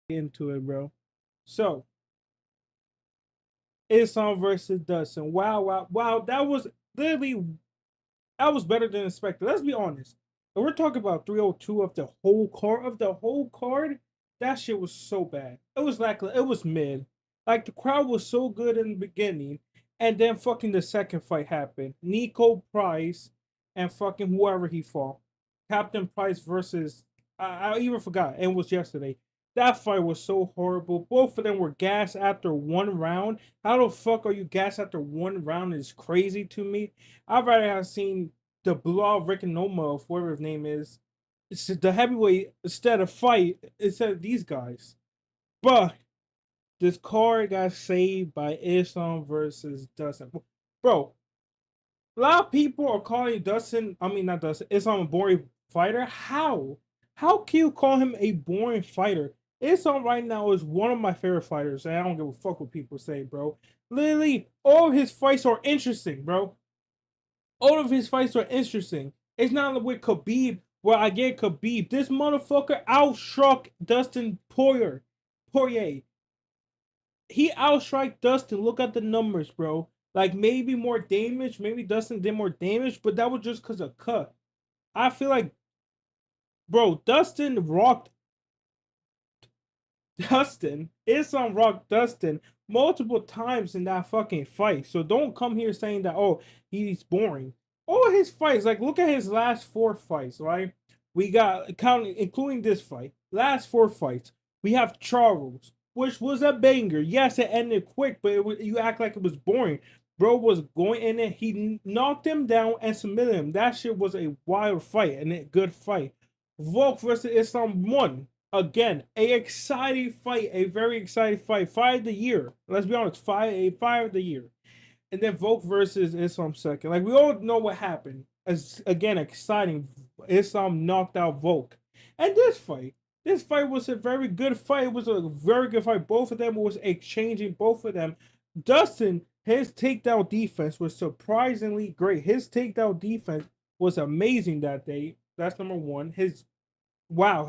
into it, bro. So, Islam versus Dustin. Wow, wow, wow. That was literally that was better than expected. Let's be honest. If we're talking about 302 of the whole card, that shit was so bad. It was like it was mid. Like the crowd was so good in the beginning, and then fucking the second fight happened. Nico Price and fucking whoever he fought. Captain Price versus I even forgot. It was yesterday. That fight was so horrible. Both of them were gassed after one round. How the fuck are you gassed after one round? Is crazy to me. I'd rather have seen the blow Rick and Noma, whatever his name is, it's the heavyweight instead of fight instead of these guys. But this card got saved by Islam versus Dustin. Bro, a lot of people are calling Dustin, I mean not Dustin, Islam a boring fighter. How? How can you call him a boring fighter? Islam right now is one of my favorite fighters, and I don't give a fuck what people say, bro. Literally, all of his fights are interesting, bro. All of his fights are interesting. It's not with Khabib where I get Khabib. This motherfucker outstruck Dustin Poirier. He outstruck Dustin. Look at the numbers, bro. Like maybe more damage, maybe Dustin did more damage, but that was just because of cut. I feel like, bro, Islam rocked Dustin multiple times in that fucking fight. So don't come here saying that, oh, he's boring. All his fights, like look at his last four fights, right? We got counting including this fight, last four fights. We have Charles, which was a banger. Yes, it ended quick, but you act like it was boring. Bro was going in it. He knocked him down and submitted him. That shit was a wild fight and a good fight. Volk versus Islam won again, a exciting fight, a very exciting fight. Fight of the year. Let's be honest, fight of the year. And then Volk versus Islam second. Like we all know what happened. As again, exciting. Islam knocked out Volk. And this fight was a very good fight. It was a very good fight. Both of them was exchanging. Both of them. Dustin, his takedown defense was surprisingly great. His takedown defense was amazing that day. That's number one. His wow,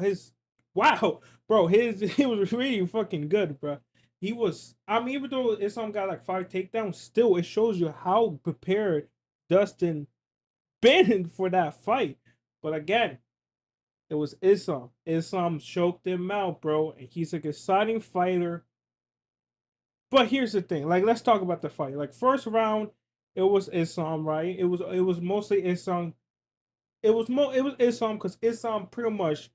bro, he was really fucking good, bro. He was. I mean, even though Islam got like five takedowns, still it shows you how prepared Dustin been for that fight. But again, it was Islam. Islam choked him out, bro. And he's an exciting fighter. But here's the thing. Like, let's talk about the fight. Like, first round, it was Islam, right? It was mostly Islam. It was Islam because Islam pretty much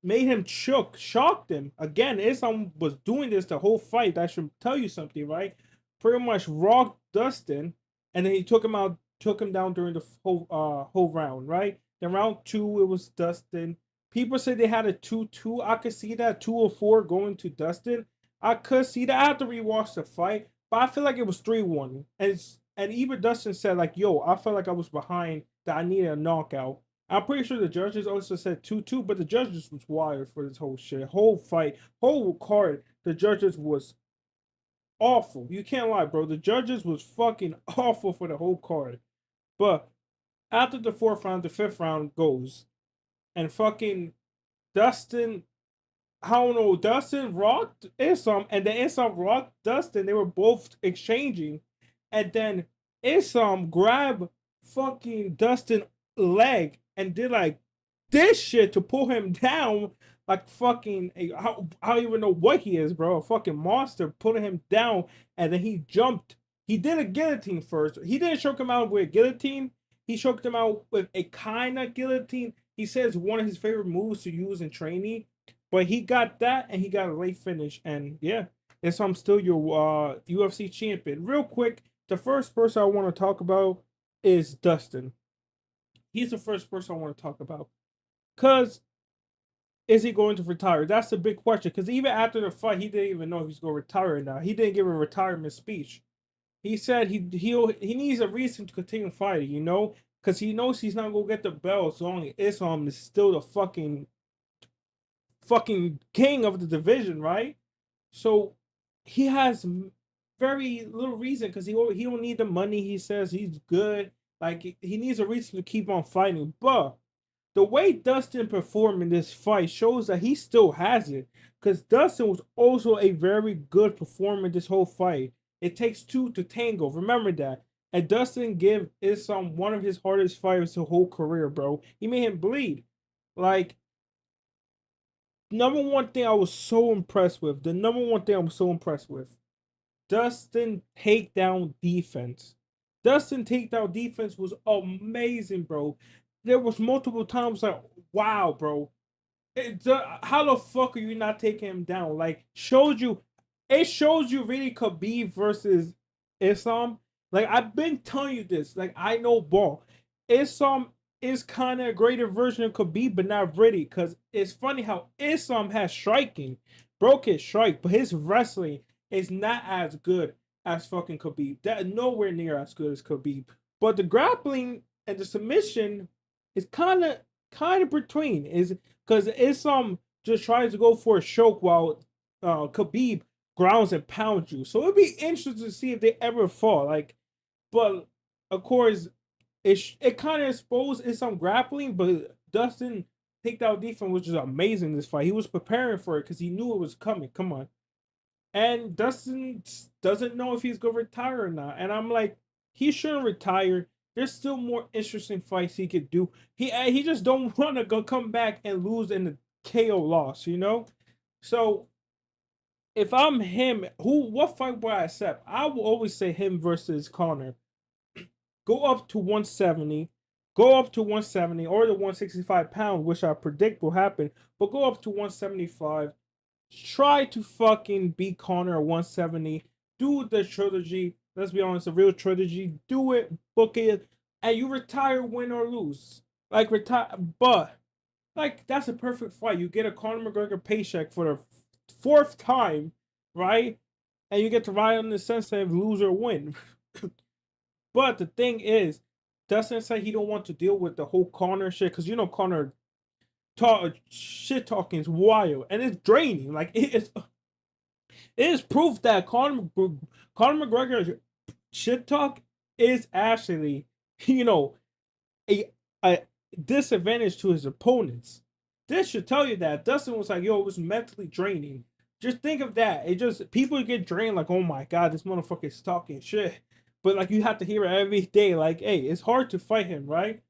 made him shocked him. Again, Islam was doing this the whole fight. That should tell you something, right? Pretty much rocked Dustin, and then he took him down during the whole round, right? Then round two, it was Dustin. People said they had a 2-2. I could see that 2-4 going to Dustin. I could see that. I have to rewatch the fight, but I feel like it was 3-1. And even Dustin said, like, yo, I felt like I was behind, that I needed a knockout. I'm pretty sure the judges also said 2-2, but the judges was wired for this whole shit. Whole fight, whole card, the judges was awful. You can't lie, bro. The judges was fucking awful for the whole card. But after the fourth round, the fifth round goes. And fucking Dustin, I don't know, Dustin rocked Islam, and then Islam rocked Dustin. They were both exchanging. And then Islam grabbed fucking Dustin leg and did like this shit to pull him down like fucking I don't even know what he is, bro. A fucking monster pulling him down, and then he jumped. He did a guillotine first. He didn't choke him out with a guillotine. He choked him out with a kind of guillotine. He says one of his favorite moves to use in training, but he got that and he got a late finish. And yeah, it's I'm still your UFC champion. Real quick, the first person I want to talk about is Dustin. He's the first person I want to talk about. Because is he going to retire? That's the big question. Because even after the fight, he didn't even know he was going to retire or not. He didn't give a retirement speech. He said he needs a reason to continue fighting, you know? Because he knows he's not going to get the belt as long as Islam is still the fucking king of the division, right? So he has very little reason because he don't need the money. He says he's good. Like he needs a reason to keep on fighting. But the way Dustin performed in this fight shows that he still has it. Because Dustin was also a very good performer in this whole fight. It takes two to tango. Remember that. And Dustin give is one of his hardest fights his whole career, bro. He made him bleed. Like, number one thing I was so impressed with. The number one thing I was so impressed with. Dustin takedown defense. Dustin takedown defense was amazing, bro. There was multiple times like, wow, bro. How the fuck are you not taking him down? Like, it shows you really Khabib versus Islam. Like, I've been telling you this. Like, I know ball. Islam is kind of a greater version of Khabib, but not really. Because it's funny how Islam has striking, broke his strike, but his wrestling is not as good as fucking Khabib. That nowhere near as good as Khabib. But the grappling and the submission is kind of between. Is because Islam just tries to go for a choke while Khabib grounds and pounds you. So it'd be interesting to see if they ever fall. Like, but of course, it kind of exposed Islam grappling, but Dustin takedown defense was just amazing in this fight. He was preparing for it because he knew it was coming. Come on. And Dustin doesn't know if he's gonna retire or not. And I'm like, he shouldn't retire. There's still more interesting fights he could do. He just don't want to go come back and lose in the KO loss, you know. So if I'm him, what fight would I accept? I will always say him versus Connor. Go up to 170, go up to 170 or the 165 pound, which I predict will happen. But go up to 175. Try to fucking beat Connor at 170. Do the trilogy. Let's be honest, a real trilogy. Do it, book it, and you retire, win or lose. Like retire, but like that's a perfect fight. You get a Conor McGregor paycheck for the fourth time, right? And you get to ride on the sunset of lose or win. But the thing is, Dustin said he don't want to deal with the whole Conor shit because you know Conor shit talking is wild and it's draining. Like it is proof that Conor McGregor's shit talk is actually, you know, a disadvantage to his opponents. This should tell you that Dustin was like, yo, it was mentally draining. Just think of that. It just people get drained like, oh my god, this motherfucker is talking shit. But like you have to hear it every day. Like, hey, it's hard to fight him, right?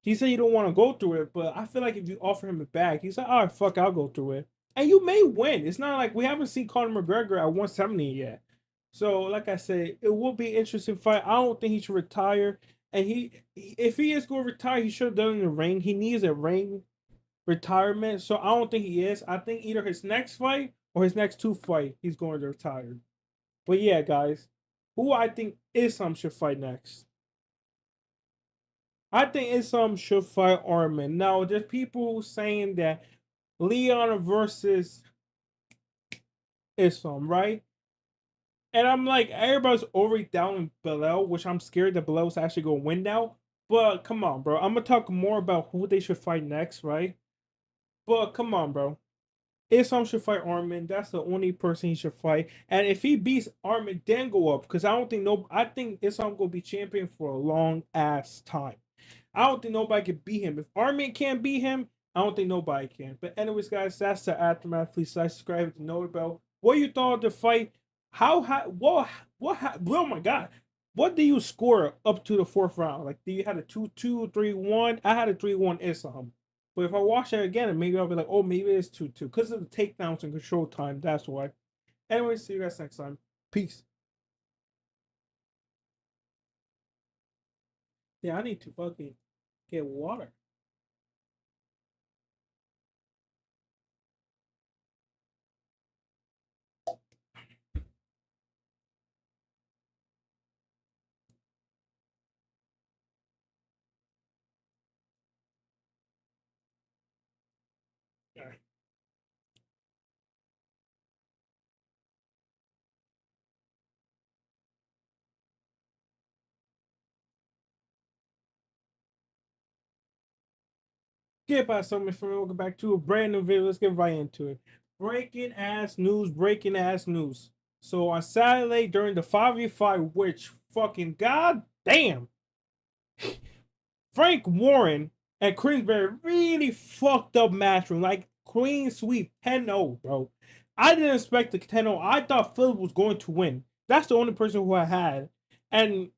He said you don't want to go through it, but I feel like if you offer him a bag, he's like, all right, fuck, I'll go through it. And you may win. It's not like we haven't seen Conor McGregor at 170 yet. So, like I said, it will be an interesting fight. I don't think he should retire. And if he is going to retire, he should have done it in the ring. He needs a ring retirement. So, I don't think he is. I think either his next fight or his next two fight, he's going to retire. But yeah, guys, who I think Islam should fight next? I think Islam should fight Armin. Now, there's people saying that Leon versus Islam, right? And I'm like, everybody's already down in Bilal, which I'm scared that Bilal's actually going to win now. But come on, bro. I'm going to talk more about who they should fight next, right? But come on, bro. Islam should fight Armin. That's the only person he should fight. And if he beats Armin, then go up. Because I think Islam going to be champion for a long ass time. I don't think nobody can beat him. If Armin can't beat him, I don't think nobody can. But anyways, guys, that's the aftermath. Please like, subscribe, hit the note bell. What you thought of the fight? Oh my god. What do you score up to the fourth round? Like, do you had a 2-2, 3-1? I had a 3-1 Islam. But if I watch it again, maybe I'll be like, oh, maybe it's 2-2. Because of the takedowns and control time, that's why. Anyways, see you guys next time. Peace. Yeah, I need to fucking get water. All right. Get by so much for me. Welcome back to a brand new video. Let's get right into it. Breaking ass news, breaking ass news. So on Saturday during the 5v5, which fucking goddamn, Frank Warren And Queensberry really fucked up Matchroom. Like, clean sweep 10-0, bro. I didn't expect the 10-0. I thought Philip was going to win. That's the only person who I had. And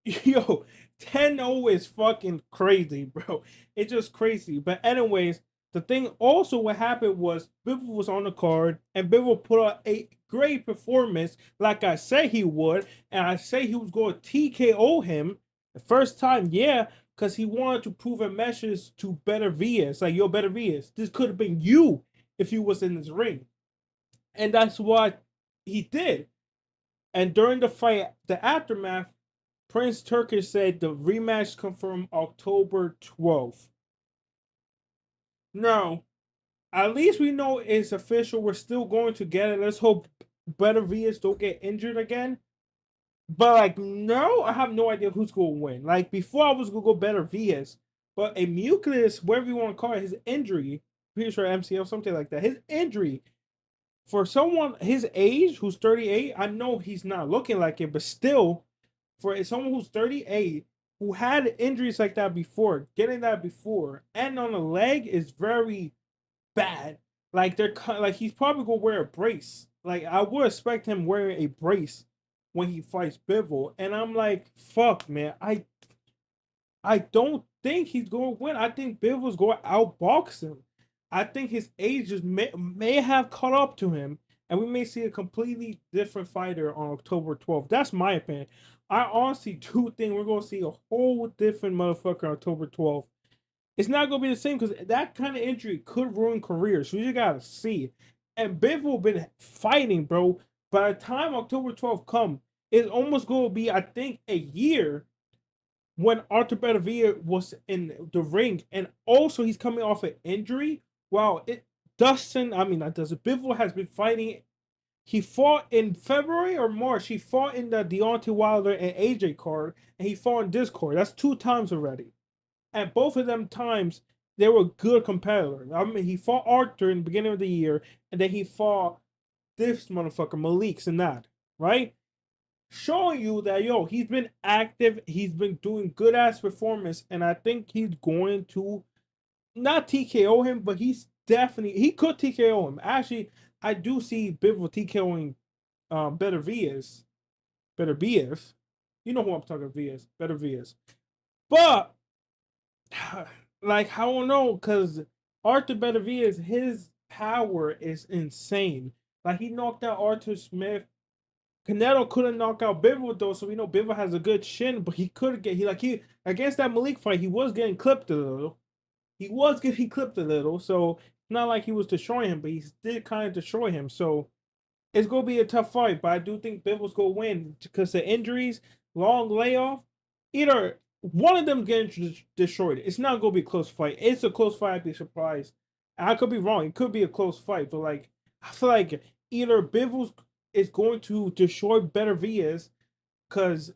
yo, 10-0 is fucking crazy, bro. It's just crazy. But anyways, the thing also what happened was Bivol was on the card and Bivol put out a great performance like I said he would. And I say he was going to TKO him the first time, yeah, because he wanted to prove a message to Better Vias. Like, yo, Better Vias, this could have been you if you was in this ring. And that's what he did. And during the fight, the aftermath, Prince Turkish said the rematch confirmed October 12th. Now, at least we know it's official. We're still going to get it. Let's hope Benavides don't get injured again. But like, no, I have no idea who's going to win. Like before, I was going to go Benavides, but a mucus, whatever you want to call it, his injury, pretty sure MCL, something like that. His injury for someone his age who's 38, I know he's not looking like it, but still, for someone who's 38 who had injuries like that before, getting that before, and on the leg is very bad. Like like he's probably gonna wear a brace. Like I would expect him wearing a brace when he fights Bivol, and I'm like, fuck, man, I don't think he's going to win. I think Bivol's going to outbox him. I think his age just may have caught up to him, and we may see a completely different fighter on October 12th. That's my opinion. I honestly do think we're going to see a whole different motherfucker on October 12th. It's not going to be the same because that kind of injury could ruin careers. So you got to see. And Bivol been fighting, bro. By the time October 12th come, it's almost going to be, I think, a year when Arthur Benavidez was in the ring, and also he's coming off an injury. Wow, Dustin, I mean not Dustin, Bivol has been fighting. He fought in February or March. He fought in the Deontay Wilder and AJ card, and he fought in this card. That's 2 times already, and both of them times they were good competitors. I mean, he fought Arthur in the beginning of the year, and then he fought this motherfucker Malik Sanad, right? Showing you that he's been active, he's been doing good ass performance, and I think he's going to not TKO him, but he could TKO him. Actually, I do see Bivol TKOing Better Vias. Better Vias. You know who I'm talking Vias. Better Vias. But like I don't know, because Arthur Benavidez, his power is insane. Like he knocked out Arthur Smith. Canelo couldn't knock out Bivol though, so we know Bivol has a good shin, but he could get he against that Malik fight, he was getting clipped a little. He was getting clipped a little, so not like he was destroying him, but he did kind of destroy him. So it's gonna be a tough fight, but I do think Bivol's gonna win because the injuries, long layoff, either one of them getting destroyed. It's not gonna be a close fight. It's a close fight. I'd be surprised. I could be wrong. It could be a close fight, but like I feel like either Bivol's is going to destroy Benavidez because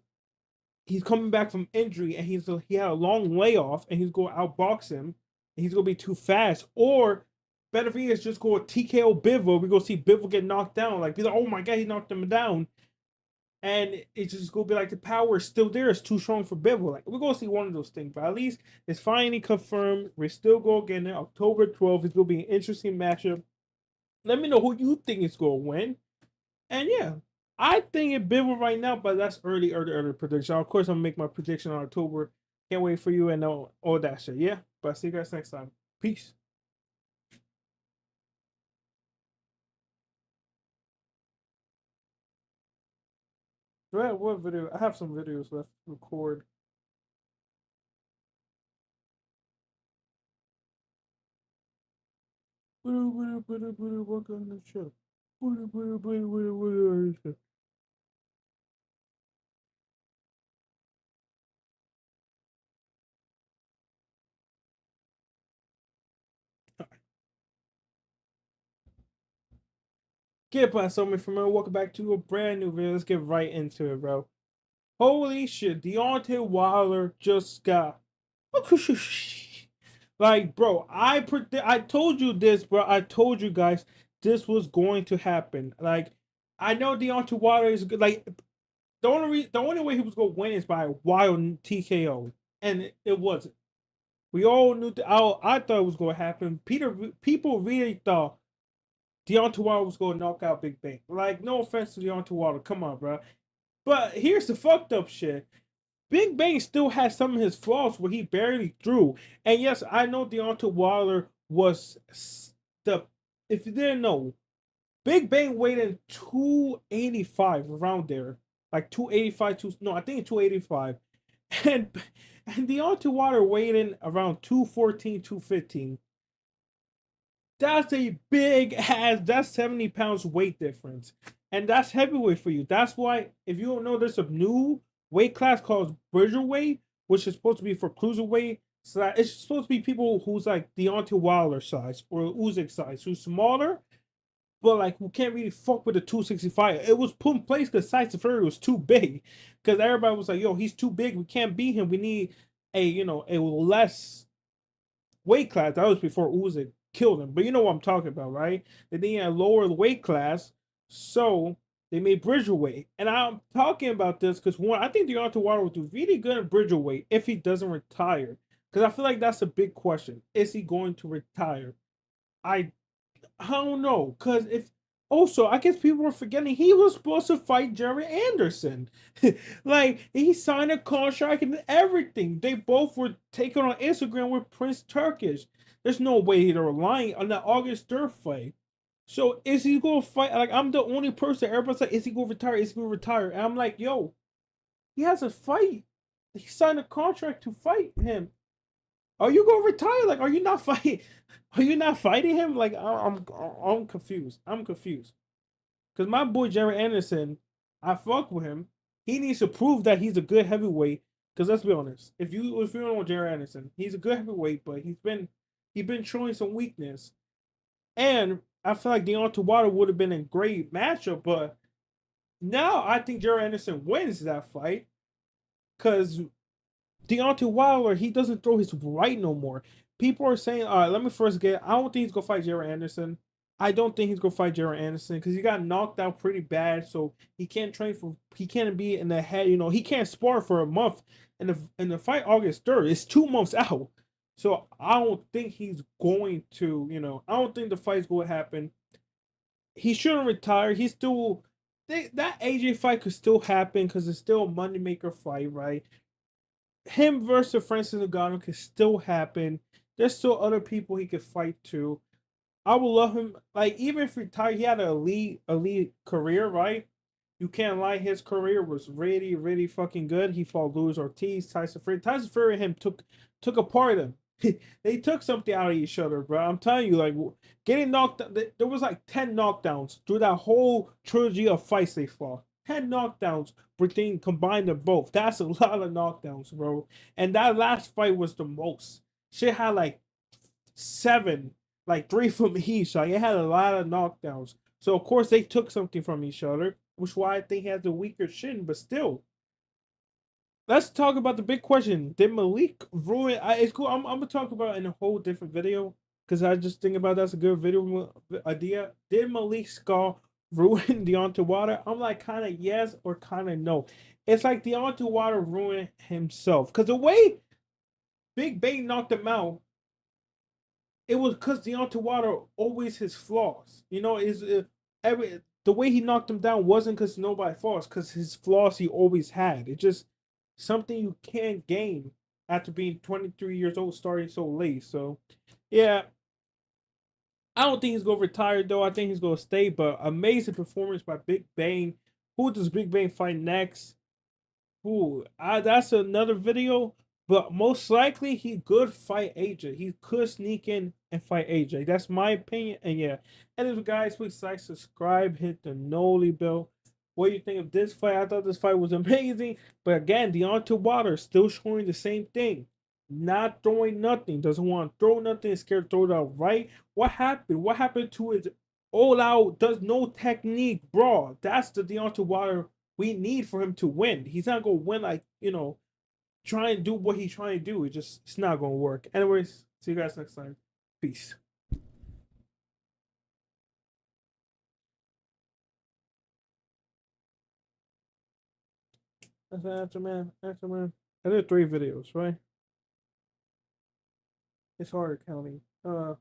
he's coming back from injury and he had a long layoff and he's going to outbox him and he's going to be too fast, or Benavidez just going to TKO Bivol. We're going to see Bivol get knocked down. Like, be like, oh my God, he knocked him down. And it's just going to be like the power is still there. It's too strong for Bivol. Like, we're going to see one of those things. But at least it's finally confirmed. We're still going to get it. October 12th. It's going to be an interesting matchup. Let me know who you think is going to win. And yeah, I think it Bivol right now, but that's early prediction. Of course, I'm gonna make my prediction on October. Can't wait for you and all that shit. Yeah, but see you guys next time. Peace. What video? I have some videos left to record. Welcome to the show. Get by so much from me. Welcome back to a brand new video. Let's get right into it, bro. Holy shit, Deontay Wilder just got like, bro. I told you this, bro. I told you guys this was going to happen. Like, I know Deontay Wilder is good. Like, the only way he was going to win is by a wild TKO, and it wasn't. We all knew that. I thought it was going to happen. People really thought Deontay Wilder was going to knock out Big Bang. Like, no offense to Deontay Wilder, come on, bro. But here's the fucked up shit. Big Bang still has some of his flaws where he barely threw. And yes, I know Deontay Wilder was the. If you didn't know, Big Bang weighed in 285 around there, like 285. No, I think 285, and Deontay Wilder weighed in around 214, 215. That's a big ass. That's 70 pounds weight difference, and that's heavyweight for you. That's why if you don't know, there's a new weight class called weight, which is supposed to be for cruiserweight. So it's supposed to be people who's like Deontay Wilder size or Usyk size, who's smaller, but like who can't really fuck with the 265. It was put in place because Tyson Fury was too big. Because everybody was like, "Yo, he's too big. We can't beat him. We need a less weight class." That was before Usyk killed him. But you know what I'm talking about, right? They need a lower weight class, so they made Bridgerweight. And I'm talking about this because one, I think Deontay Wilder will do really good in Bridgerweight if he doesn't retire. Because I feel like that's a big question. Is he going to retire? I I don't know, cause if also I guess people are forgetting he was supposed to fight Jerry Anderson. Like he signed a contract and everything. They both were taken on Instagram with Prince Turkish. There's no way they're lying on the August 3rd fight. So is he gonna fight? Like I'm the only person everybody's like, is he gonna retire? Is he gonna retire? And I'm like, yo, he has a fight. He signed a contract to fight him. Are you gonna retire? Like, are you not fighting? Are you not fighting him? Like, I'm confused. I'm confused because my boy Jerry Anderson, I fuck with him. He needs to prove that he's a good heavyweight. Because let's be honest, if you don't know Jerry Anderson, he's a good heavyweight, but he's been showing some weakness. And I feel like Deontay Wilder would have been a great matchup, but now I think Jerry Anderson wins that fight because Deontay Wilder, he doesn't throw his right no more. People are saying, all right, let me first get. I don't think he's gonna fight Jared Anderson. I don't think he's gonna fight Jared Anderson because he got knocked out pretty bad, so he can't train for. He can't be in the head. He can't spar for a month. And the fight August 3rd is 2 months out. So I don't think he's going to. I don't think the fight's going to happen. He shouldn't retire. He's still. That AJ fight could still happen because it's still a moneymaker fight, right? Him versus Francis Ngannou can still happen. There's still other people he could fight too. I would love him. Like even if he retired, he had an elite career, right? You can't lie. His career was really, really fucking good. He fought Luis Ortiz, Tyson Fury. Tyson Fury and him took apart him. They took something out of each other, bro. I'm telling you, like getting knocked. There was like 10 knockdowns through that whole trilogy of fights they fought. 10 knockdowns between combined them both. That's a lot of knockdowns, bro. And that last fight was the most. Shit had like seven, like three from each. Like it had a lot of knockdowns. So of course they took something from each other, which is why I think he has the weaker shin. But still, let's talk about the big question. Did Malik ruin? It's cool. I'm gonna talk about it in a whole different video because I just think about that's a good video idea. Did Malik Skull ruin Deontay Wilder? I'm like kind of yes or kind of no. It's like Deontay Wilder ruined himself because the way Big Bang knocked him out, it was because Deontay Wilder always his flaws. Is every the way he knocked him down wasn't because nobody flaws, because his flaws he always had. It's just something you can't gain after being 23 years old, starting so late. So, yeah, I don't think he's gonna retire though. I think he's gonna stay. But amazing performance by Big Bang. Who does Big Bang fight next? Ooh, that's another video. But most likely he could fight AJ. He could sneak in and fight AJ. That's my opinion. And yeah. And guys, please like, subscribe, hit the noli bell. What do you think of this fight? I thought this fight was amazing. But again, Deontay Wilder still showing the same thing. Not throwing nothing. Doesn't want to throw nothing. Is scared to throw it out right. What happened? What happened to his all out? Does no technique, bro. That's the Deontay Wilder we need for him to win. He's not gonna win like try and do what he's trying to do. It's not gonna work. Anyways, see you guys next time. Peace. That's after man. After man. I did 3 videos, right? It's hard counting. Trying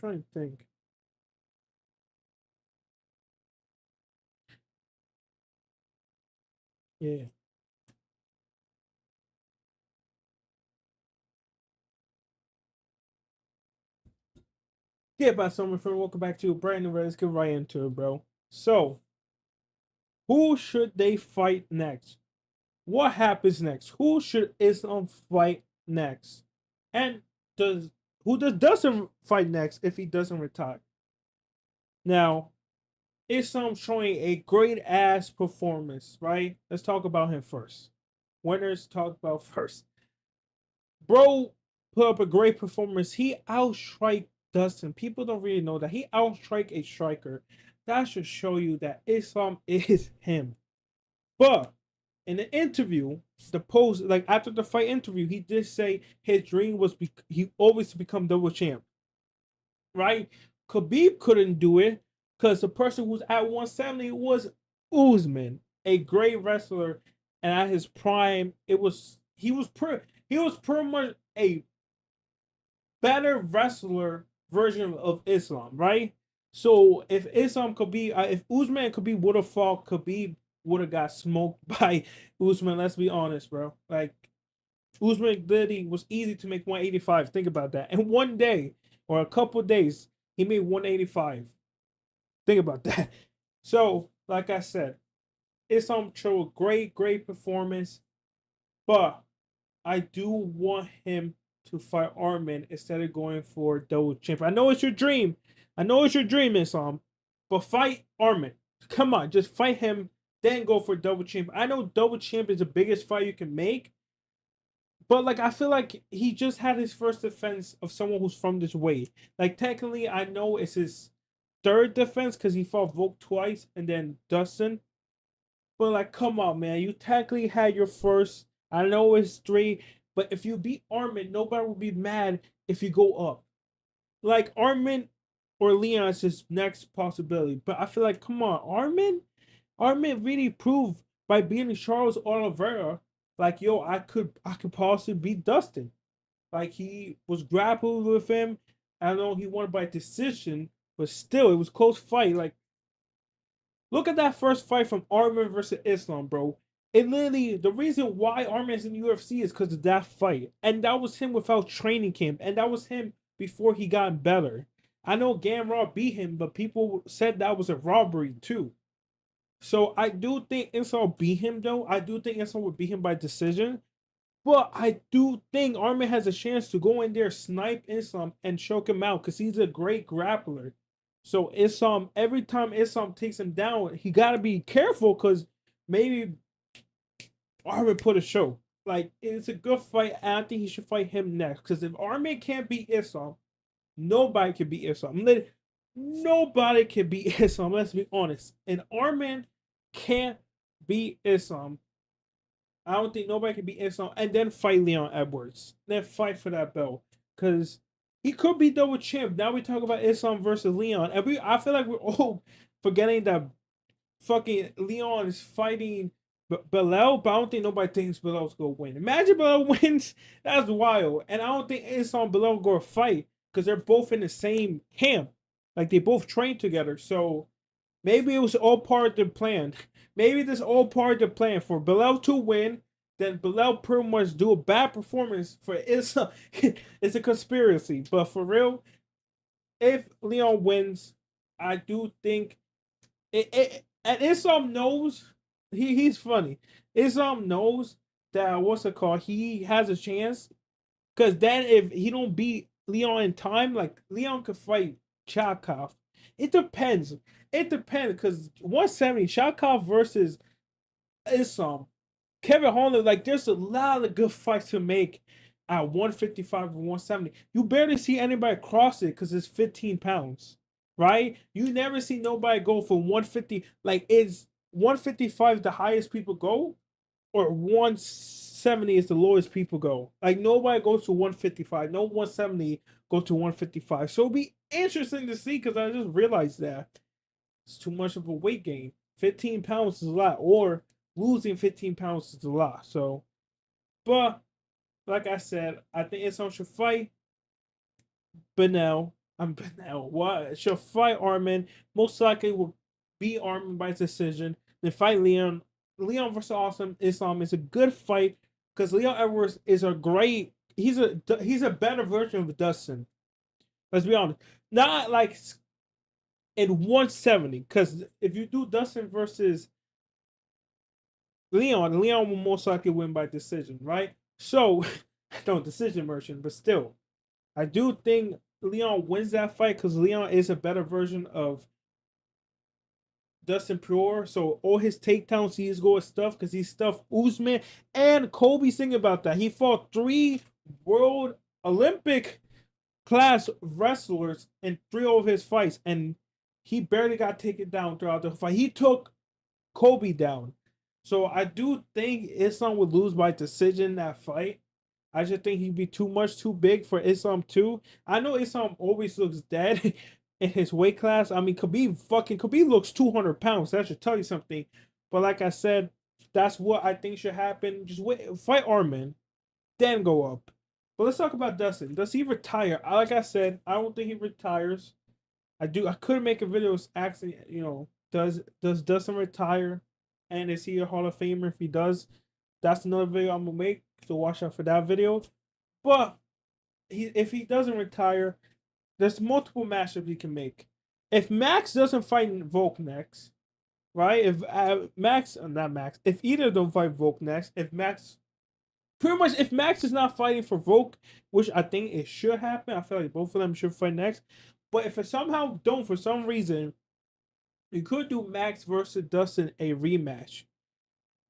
to think. Yeah. Yeah, by summer friend, welcome back to a brand new. Let's get right into it, bro. So, who should they fight next? What happens next? Who should Islam fight next? And does who doesn't fight next if he doesn't retire? Now, Islam showing a great ass performance, right? Let's talk about him first. Winners talk about first. Bro put up a great performance. He outstrike Dustin. People don't really know that he outstrike a striker. That should show you that Islam is him. But in the interview, the post, like after the fight interview, he did say his dream was he always to become double champ, right? Khabib couldn't do it because the person who was at 170 was Usman, a great wrestler, and at his prime, he was pretty much a better wrestler version of Islam, right? So if Islam could be, if Usman could be would have fought, Khabib would have got smoked by Usman. Let's be honest, bro. Like Usman literally was easy to make 185. Think about that. And one day or a couple days, he made 185. Think about that. So, like I said, Islam showed a great performance, but I do want him to fight Armin instead of going for double champ. I know it's your dream. I know it's your dream, Islam, but fight Armin. Come on, just fight him, then go for double champ. I know double champ is the biggest fight you can make, but like I feel like he just had his first defense of someone who's from this way. Like technically, I know it's his third defense because he fought Volk twice and then Dustin. But like, come on, man, you technically had your first. I know it's three, but if you beat Armin, nobody will be mad if you go up. Like Armin or Leon is his next possibility. But I feel like, come on, Armin really proved by beating Charles Oliveira, like, yo, I could possibly beat Dustin. Like he was grappled with him. I know he won by decision, but still, it was close fight. Like, look at that first fight from Armin versus Islam, bro. It literally the reason why Armin's in UFC is because of that fight, and that was him without training camp, and that was him before he got better. I know Gamrot beat him, but people said that was a robbery too. So I do think Islam beat him though. I do think Islam would beat him by decision. But I do think Armin has a chance to go in there, snipe Islam, and choke him out because he's a great grappler. So Islam, every time Islam takes him down, he gotta be careful because maybe Armin put a show. Like it's a good fight. And I think he should fight him next. Because if Armin can't beat Islam, nobody can beat Islam. Nobody can beat Islam. Let's be honest. And Armin can't beat Islam. I don't think nobody can beat Islam and then fight Leon Edwards. Then fight for that belt. Because he could be double champ. Now we talk about Islam versus Leon. And I feel like we're all forgetting that fucking Leon is fighting Bilal, but I don't think nobody thinks Bilal's gonna win. Imagine Bilal wins. That's wild. And I don't think Islam and Bilal gonna fight because they're both in the same camp. Like they both train together. So maybe it was all part of the plan. Maybe this all part of the plan for Bilal to win. Then Bilal pretty much do a bad performance for Islam. It's a conspiracy. But for real, if Leon wins, I do think and Islam knows he's funny. Islam knows that what's it called? He has a chance. Cause then if he don't beat Leon in time, like Leon could fight Chakov. It depends. It depends because 170 Chakov versus Islam. Kevin Holland, like there's a lot of good fights to make at 155 and 170. You barely see anybody cross it because it's 15 pounds, right? You never see nobody go for 150. Like, is 155 the highest people go, or 170 is the lowest people go? Like, nobody goes to 155. No 170 go to 155. So it'll be interesting to see because I just realized that it's too much of a weight gain. 15 pounds is a lot, or losing 15 pounds is a lot. So, but Like I said, I think Islam should fight Benel. I'm Benel. What? She'll fight Armin. Most likely will beat Armin by decision. Then fight Leon. Leon versus Awesome Islam is a good fight because Leon Edwards is a great. He's a better version of Dustin. Let's be honest. Not like in 170 because if you do Dustin versus Leon will most likely win by decision, right? So, don't decision merchant, but still, I do think Leon wins that fight because Leon is a better version of Dustin Pure. So all his takedowns, he's going stuff because he stuffed Usman and Kobe. Thinking about that, he fought 3 world Olympic class wrestlers in 3 of his fights, and he barely got taken down throughout the fight. He took Kobe down. So I do think Islam would lose by decision that fight. I just think he'd be too big for Islam too. I know Islam always looks dead in his weight class. I mean, Khabib looks 200 pounds. That should tell you something. But like I said, that's what I think should happen. Just wait, fight Armin, then go up. But let's talk about Dustin. Does he retire? Like I said, I don't think he retires. I could make a video asking, does Dustin retire? And is he a Hall of Famer if he does? That's another video I'm gonna make. So watch out for that video. But if he doesn't retire, there's multiple matchups he can make. If Max doesn't fight Volk next, right? If not Max, if either of them fight Volk next, if Max is not fighting for Volk, which I think it should happen, I feel like both of them should fight next. But if it somehow don't, for some reason, you could do Max versus Dustin a rematch.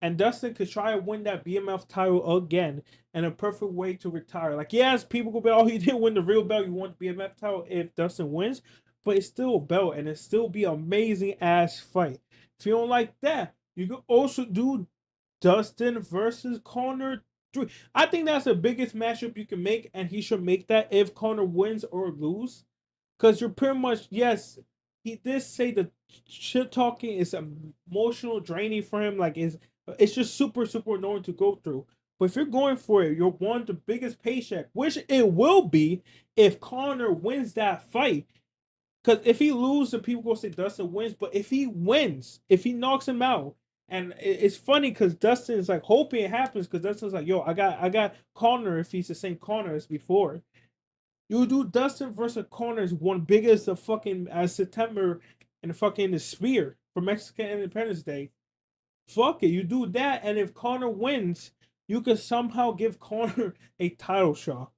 And Dustin could try to win that BMF title again and a perfect way to retire. Like, yes, people go be, oh, he didn't win the real belt. You won the BMF title if Dustin wins, but it's still a belt and it still be an amazing ass fight. If you don't like that, you could also do Dustin versus Conor. I think that's the biggest matchup you can make, and he should make that if Conor wins or lose. Because you're pretty much, yes, he did say the shit talking is emotional draining for him. Like, it's just super, super annoying to go through. But if you're going for it, you're one of the biggest paycheck, which it will be if Conor wins that fight. Because if he loses, people go say Dustin wins. But if he wins, if he knocks him out, and it's funny because Dustin is like hoping it happens because Dustin's like, yo, I got Conor if he's the same Conor as before. You do Dustin versus Conor is one biggest of fucking September and fucking the Spear for Mexican Independence Day. Fuck it, you do that, and if Conor wins, you can somehow give Conor a title shot.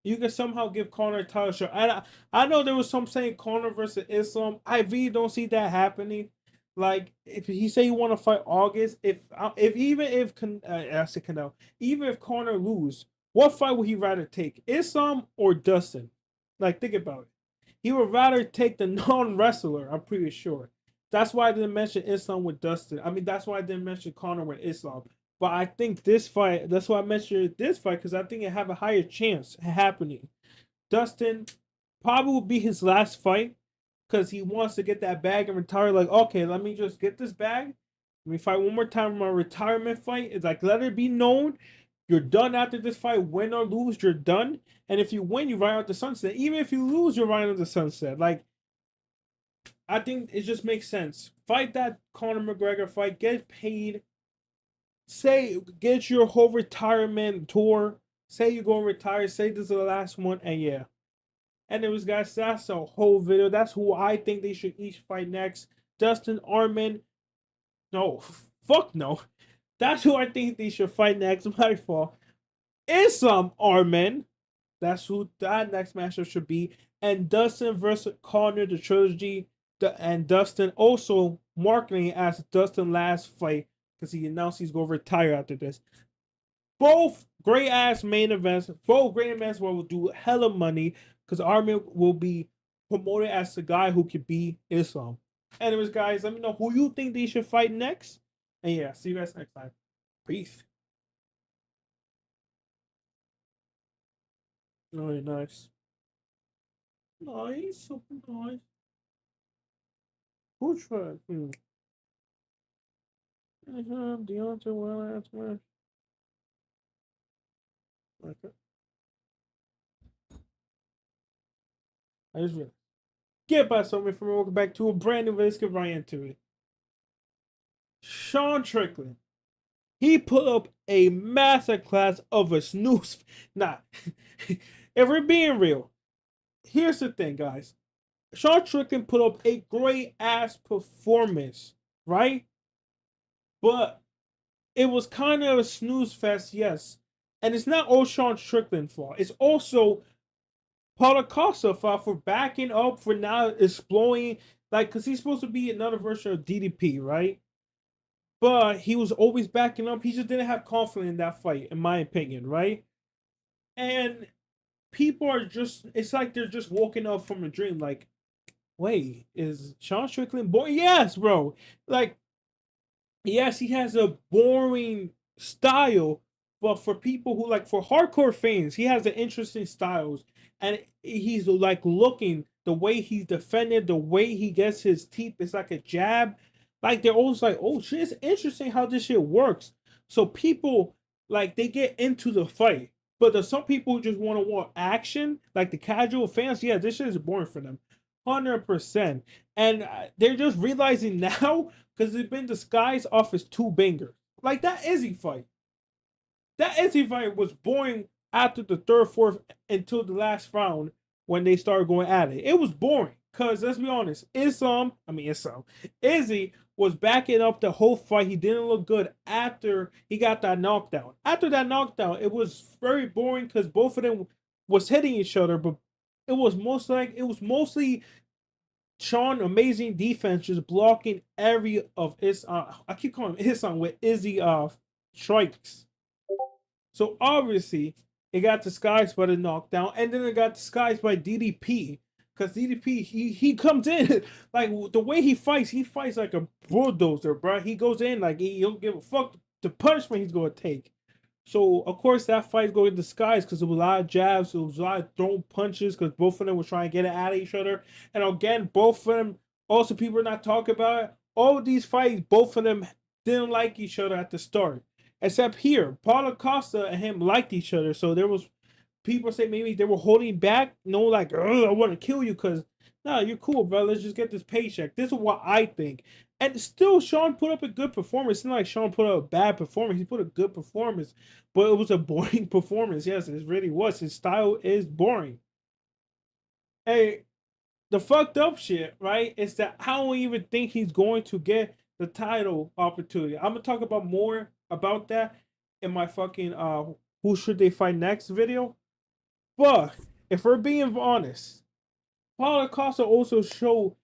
You can somehow give Conor a title shot. I know there was some saying Conor versus Islam. I really don't see that happening. Like if he say he want to fight August, if even if I said Canelo, even if Conor lose, what fight would he rather take, Islam or Dustin? Like think about it. He would rather take the non wrestler. I'm pretty sure. That's why I didn't mention Islam with Dustin. I mean, that's why I didn't mention Conor with Islam. But I think this fight, that's why I mentioned this fight, because I think it have a higher chance happening. Dustin probably will be his last fight because he wants to get that bag and retire. Like, okay, let me just get this bag. Let me fight one more time in my retirement fight. It's like, let it be known you're done after this fight. Win or lose, you're done. And if you win, you ride out the sunset. Even if you lose, you're riding out the sunset. Like, I think it just makes sense. Fight that Conor McGregor fight. Get paid. Say, get your whole retirement tour. Say you're going to retire. Say this is the last one. And yeah. And it was, guys, that's a whole video. That's who I think they should each fight next. Dustin, Armin. No. Fuck no. That's who I think they should fight next. My fault. Islam, Armin. That's who that next matchup should be. And Dustin versus Conor, the trilogy. And Dustin also marketing as Dustin last fight because he announced he's going to retire after this. Both great ass main events. Both great events where we'll do hella money because Armin will be promoted as the guy who could be Islam. Anyways, guys, let me know who you think they should fight next. And yeah, see you guys next time. Peace. Very nice. Nice, super nice. Who's right? Deontay Wilder. Okay. I just realized. Get by something from welcome back to a brand new video. Let's get right into it. Sean Strickland. He put up a masterclass of a snooze. Nah, if we're being real, here's the thing, guys. Sean Strickland put up a great ass performance, right? But it was kind of a snooze fest, yes. And it's not all Sean Strickland's fault. It's also Paulo Costa fault for backing up, for now exploring, like, because he's supposed to be another version of DDP, right? But he was always backing up. He just didn't have confidence in that fight, in my opinion, right? And people are just, it's like they're just waking up from a dream. Like, wait, is Sean Strickland boring? Yes, bro. Like, yes, he has a boring style, but for people who like, for hardcore fans, he has an interesting styles, and he's like looking the way he's defended, the way he gets his teeth. It's like a jab. Like they're always like, oh shit, it's interesting how this shit works. So people like they get into the fight, but there's some people who just want to watch action, like the casual fans. Yeah, this shit is boring for them, 100%. And they're just realizing now because it's been disguised off as two bangers. Like that Izzy fight. That Izzy fight was boring after the third, fourth, until the last round when they started going at it. It was boring. Cause let's be honest, Izzy was backing up the whole fight. He didn't look good after he got that knockdown. After that knockdown, it was very boring because both of them was hitting each other, but it was mostly Sean amazing defense, just blocking every of his I keep calling him his with Izzy strikes. So obviously it got disguised by the knockdown, and then it got disguised by DDP. Cause DDP he comes in like the way he fights like a bulldozer, bro. He goes in like he don't give a fuck the punishment he's gonna take. So of course that fight's going to disguise because there was a lot of jabs, there was a lot of thrown punches because both of them were trying to get it at each other. And again, both of them also people are not talking about it. All of these fights, both of them didn't like each other at the start. Except here, Paulo Costa and him liked each other. So there was people say maybe they were holding back, no, like, I want to kill you because no, you're cool, bro. Let's just get this paycheck. This is what I think. And still, Sean put up a good performance. It's not like Sean put up a bad performance. He put a good performance, but it was a boring performance. Yes, it really was. His style is boring. Hey, the fucked up shit, right, is that I don't even think he's going to get the title opportunity. I'm gonna talk about more about that in my fucking who should they fight next video. But if we're being honest, Paulo Costa also showed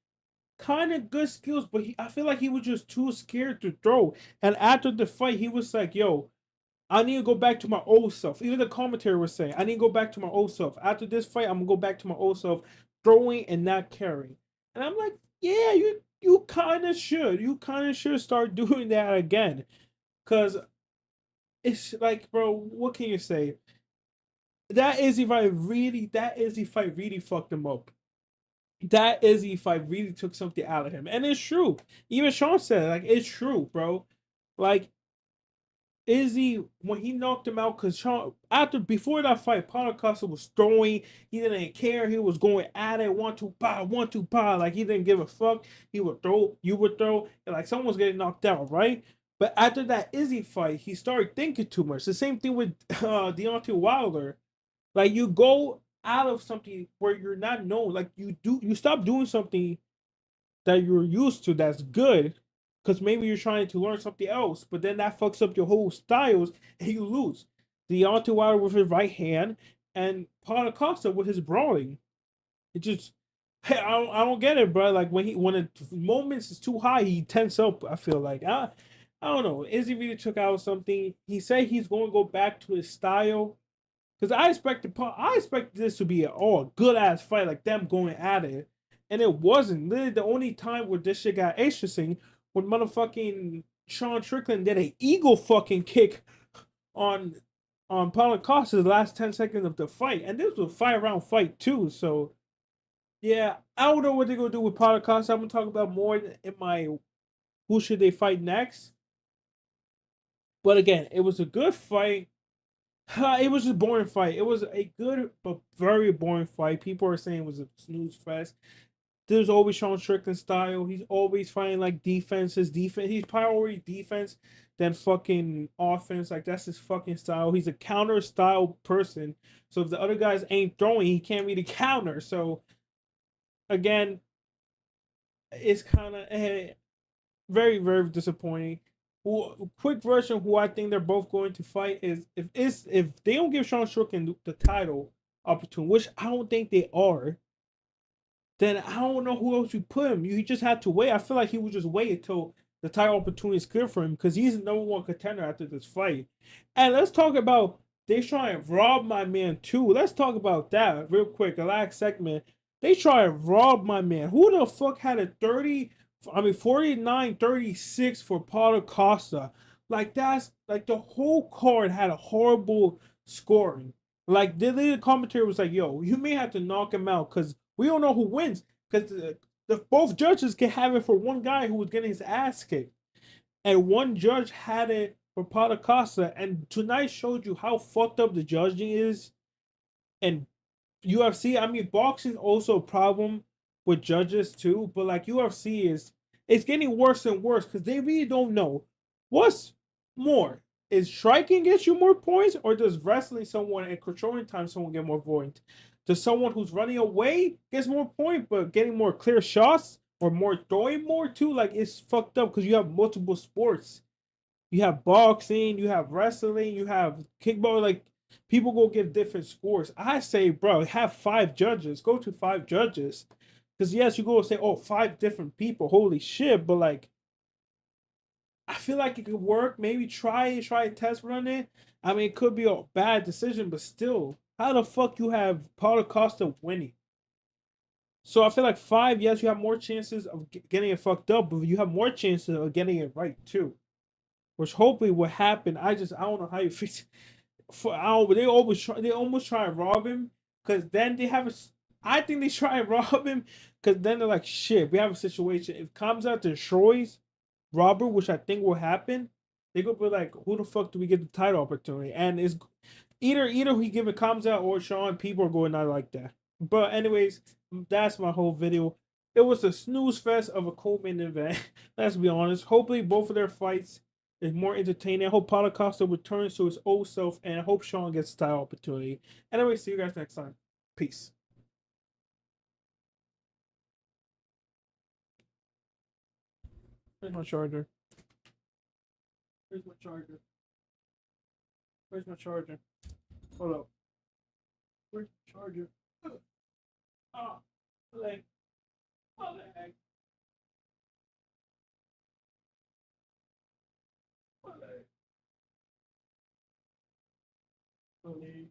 kind of good skills, but I feel like he was just too scared to throw. And after the fight, he was like, yo, I need to go back to my old self. Even the commentary was saying, I need to go back to my old self. After this fight, I'm gonna go back to my old self, throwing and not carrying. And I'm like, yeah, you kind of should. You kind of should start doing that again. Cause it's like, bro, what can you say? That Izzy fight really fucked him up. That Izzy fight really took something out of him. And it's true. Even Sean said, like, it's true, bro. Like, Izzy, when he knocked him out, because Sean, before that fight, Paulo Costa was throwing. He didn't care. He was going at it, 1-2 1-2 Like, he didn't give a fuck. He would throw, you would throw, and like someone's getting knocked out, right? But after that Izzy fight, he started thinking too much. The same thing with Deontay Wilder. Like, you go out of something where you're not known. Like, you stop doing something that you're used to that's good because maybe you're trying to learn something else, but then that fucks up your whole styles and you lose. Deontay Wilder with his right hand and Paulo Costa with his brawling. It just, I don't get it, bro. Like when the moments is too high, he tense up. I feel like I don't know. Izzy really took out something. He said he's going to go back to his style. Because I expected this to be a good ass fight, like them going at it, and it wasn't. Literally, the only time where this shit got interesting when motherfucking Sean Strickland did an eagle fucking kick on Paulo Costa the last 10 seconds of the fight, and this was a 5-round fight too. So yeah, I don't know what they're gonna do with Paulo Costa. I'm gonna talk about more in my who should they fight next. But again, it was a good fight. It was just a boring fight. It was a good but very boring fight. People are saying it was a snooze fest. There's always Sean Strickland style. He's always fighting like defense. His defense. He's priority defense than fucking offense. Like that's his fucking style. He's a counter style person. So if the other guys ain't throwing, he can't really counter. So again, it's kind of very very disappointing. Who quick version? Who I think they're both going to fight is if they don't give Sean Strickland the title opportunity, which I don't think they are, then I don't know who else you put him. You just had to wait. I feel like he would just wait until the title opportunity is clear for him because he's the number one contender after this fight. And let's talk about they try and rob my man too. Let's talk about that real quick. The last segment, they try and rob my man. Who the fuck had a 49-36 for Paulo Costa? Like that's like the whole card had a horrible scoring. Like the commentator was like, "Yo, you may have to knock him out because we don't know who wins because the both judges can have it for one guy who was getting his ass kicked, and one judge had it for Paulo Costa. And tonight showed you how fucked up the judging is. And UFC, I mean, boxing also a problem with judges too, but like UFC is, it's getting worse and worse because they really don't know what's more. Is striking gets you more points, or does wrestling someone and controlling time someone get more points? Does someone who's running away gets more points, but getting more clear shots or more throwing more too? Like it's fucked up because you have multiple sports. You have boxing, you have wrestling, you have kickball. Like people go give different scores. I say, bro, have 5 judges. Go to 5 judges. Because yes, you go and say, oh, 5 different people. Holy shit! But like, I feel like it could work. Maybe try a test run it. I mean, it could be a bad decision, but still, how the fuck you have Paulo Costa winning? So I feel like 5, yes, you have more chances of getting it fucked up, but you have more chances of getting it right too. Which hopefully will happen. I don't know how you fix. For I don't, they almost try and rob him because then they have a. I think they try and rob him because then they're like, shit, we have a situation. If Kamzat destroys Robert, which I think will happen, they go be like, who the fuck do we get the title opportunity? And it's either he give it Kamzat or Sean. People are going not like that. But anyways, that's my whole video. It was a snooze fest of a co-main event. Let's be honest. Hopefully, both of their fights is more entertaining. I hope Paulo Costa returns to his old self, and I hope Sean gets a title opportunity. Anyway, see you guys next time. Peace. Where's my charger? Where's my charger? Where's my charger? Hold up. Where's the charger? Oh, leg. Oh, leg. Oh, leg. Oh, leg.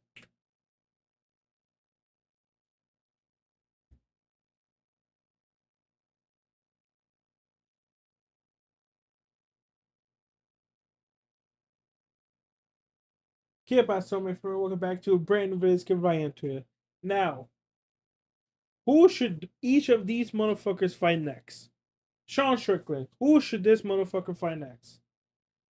Care about so much for welcome back to a brand new video. Let's get right into it. Now, who should each of these motherfuckers fight next? Sean Strickland. Who should this motherfucker fight next?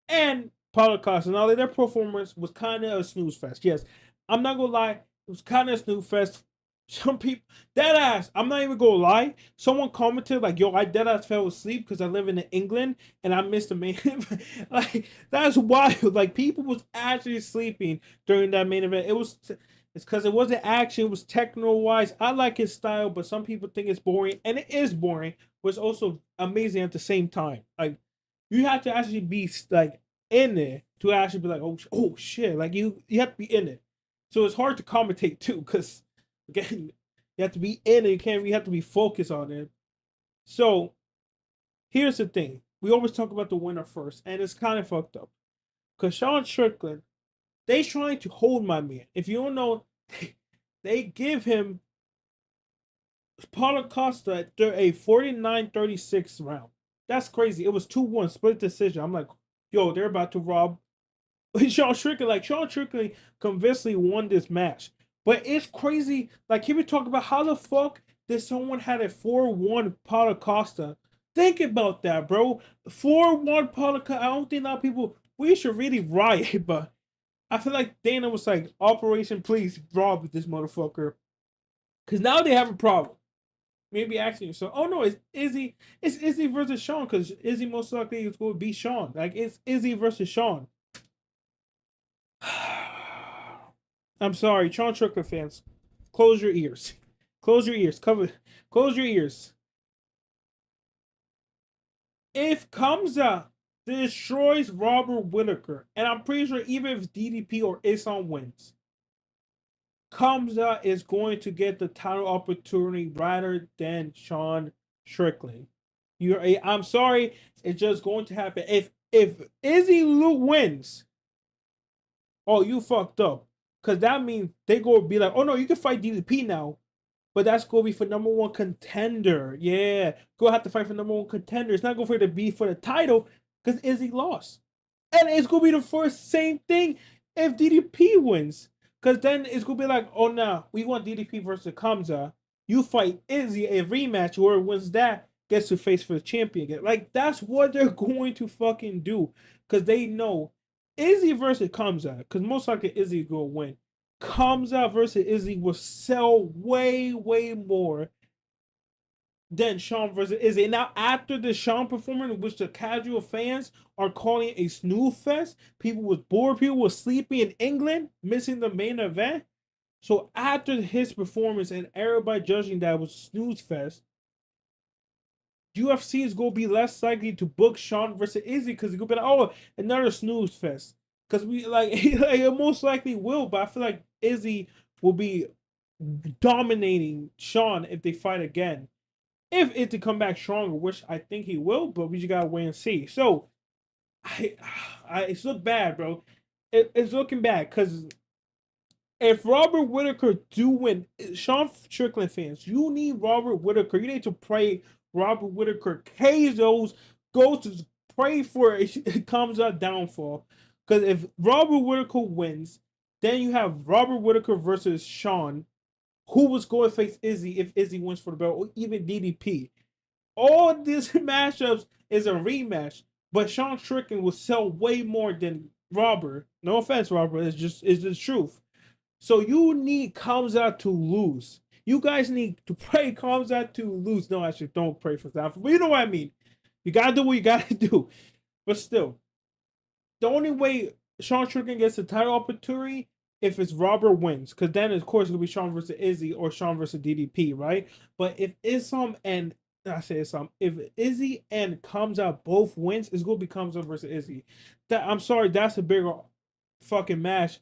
And Paulo Costa. Now, their performance was kind of a snooze fest. Yes, I'm not gonna lie, it was kind of a snooze fest. Some people, dead ass. I'm not even gonna lie. Someone commented like, "Yo, I dead ass fell asleep because I live in England and I missed the main event." Like that's wild. Like people was actually sleeping during that main event. It's because it wasn't action. It was techno wise. I like his style, but some people think it's boring, and it is boring. But it's also amazing at the same time. Like you have to actually be like in there to actually be like, oh shit, like you have to be in it. So it's hard to commentate too, because again, you have to be in it. You have to be focused on it. So here's the thing: we always talk about the winner first, and it's kind of fucked up because Sean Strickland, they trying to hold my man. If you don't know, they give him Paulo Costa at a 49-36 round. That's crazy. It was 2-1 split decision. I'm like, yo, they're about to rob Sean Strickland. Like Sean Strickland convincingly won this match. But it's crazy. Like he would talk about how the fuck did someone had a 4-1 Paulo Costa. Think about that, bro. 4-1 Paulo Costa. I don't think a lot of people we should really riot, but I feel like Dana was like, Operation Please rob this motherfucker. Because now they have a problem. Maybe asking yourself, oh no, it's Izzy. It's Izzy versus Sean because Izzy most likely is going to beat Sean. Like, it's Izzy versus Sean. I'm sorry, Sean Strickland fans. Close your ears. Close your ears. Close your ears. If Kamza destroys Robert Whitaker, and I'm pretty sure even if DDP or Isan wins, Kamza is going to get the title opportunity rather than Sean Strickland. I'm sorry, it's just going to happen. If Izzy Luke wins, oh, you fucked up. Because that means they go be like, oh no, you can fight DDP now. But that's going to be for number one contender. Yeah. Go have to fight for number one contender. It's not going for it to be for the title because Izzy lost. And it's going to be the first same thing if DDP wins. Because then it's going to be like, oh no, we want DDP versus Kamza. You fight Izzy, a rematch. Whoever wins that gets to face for the champion again. Like, that's what they're going to fucking do. Because they know Izzy versus Kamza. Because most likely Izzy is going to win. Kamza versus Izzy will sell way, way more than Sean versus Izzy. And now, after the Sean performance, which the casual fans are calling a snooze fest, people was bored, people was sleeping in England, missing the main event. So after his performance and everybody judging that was snooze fest, UFC is gonna be less likely to book Sean versus Izzy because it's gonna be like, oh, another snooze fest. Because we like it most likely will, but I feel like Izzy will be dominating Sean if they fight again. If it to come back stronger, which I think he will, but we just gotta wait and see. So I, it's look bad, bro. It's looking bad because if Robert Whitaker do win, Sean Strickland fans, you need Robert Whitaker. You need to pray Robert Whitaker KOs, go to pray for it comes out downfall. Because if Robert Whitaker wins, then you have Robert Whitaker versus Sean, who was going to face Izzy if Izzy wins for the belt, or even DDP. All these matchups is a rematch, but Sean Strickland will sell way more than Robert. No offense, Robert. It's the truth. So you need Kamzat to lose. You guys need to pray Kamzat to lose. No, actually, don't pray for that. But you know what I mean. You gotta do what you gotta do. But still, the only way Sean Strickland gets the title opportunity if it's Robert wins, because then of course it'll be Sean versus Izzy or Sean versus DDP, right? But if Islam and I say Islam, if Izzy and Kamzat both wins, it's gonna be Kamzat versus Izzy. That I'm sorry, that's a bigger fucking match.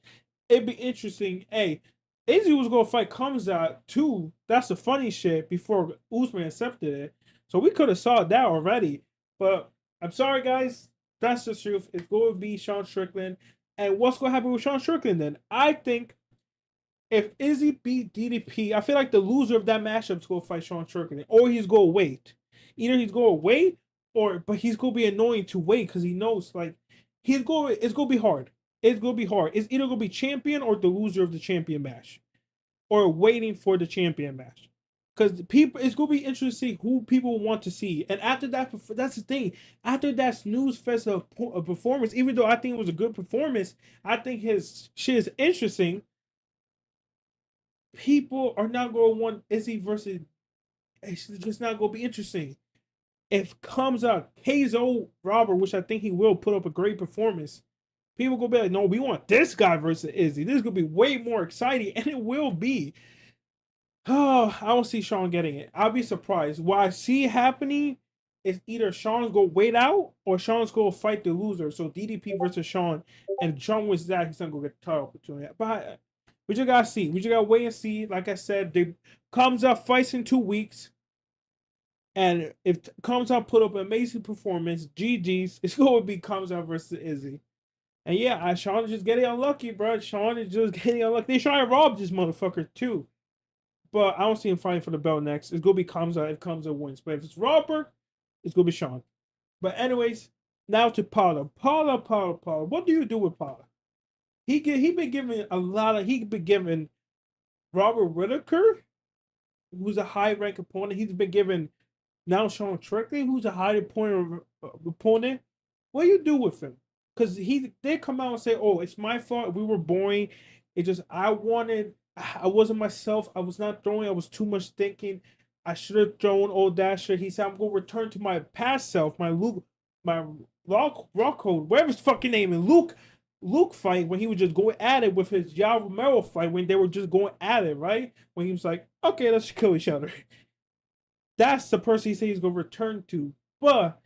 It'd be interesting. Hey, Izzy was gonna fight Kamzat too. That's the funny shit before Usman accepted it. So we could have saw that already. But I'm sorry, guys. That's the truth. It's going to be Sean Strickland. And what's going to happen with Sean Strickland then? I think if Izzy beat DDP, I feel like the loser of that matchup is going to fight Sean Strickland. Or he's going to wait. Either he's going to wait, but he's going to be annoying to wait because he knows, like, it's going to be hard. It's going to be hard. It's either going to be champion or the loser of the champion match. Or waiting for the champion match. Because people, it's gonna be interesting to see who people want to see. And after that, that's the thing. After that snooze fest of performance, even though I think it was a good performance, I think his shit is interesting. People are not gonna want Izzy versus. It's just not gonna be interesting. If comes out KO Robert, which I think he will put up a great performance, people gonna be like, no, we want this guy versus Izzy. This is gonna be way more exciting, and it will be. Oh, I don't see Sean getting it. I'll be surprised. What I see happening is either Sean's go wait out or Sean's go fight the loser. So DDP versus Sean, and Sean wins that, he's gonna go get the title opportunity. But we just gotta see. We just gotta wait and see. Like I said, they comes out fights in 2 weeks. And if comes out put up an amazing performance, GG's, it's gonna be comes out versus Izzy. And yeah, Sean is just getting unlucky, bro. Sean is just getting unlucky. They try to rob this motherfucker too. But I don't see him fighting for the belt next. It's gonna be Kamza if Kamza wins. But if it's Robert, it's gonna be Sean. But anyways, now to Paula. Paula. What do you do with Paula? He been given a lot of. He been given Robert Whitaker, who's a high rank opponent. He's been given now Sean Strickland, who's a high point opponent. What do you do with him? because he did come out and say, "Oh, it's my fault. We were boring. It just I wasn't myself. I was not throwing. I was too much thinking. I should have thrown all that shit." He said, "I'm gonna return to my past self, my Rockhold, whatever his fucking name, and Luke fight when he was just going at it with his Yao Romero fight when they were just going at it, right? When he was like, okay, let's kill each other." That's the person he said he's gonna return to. But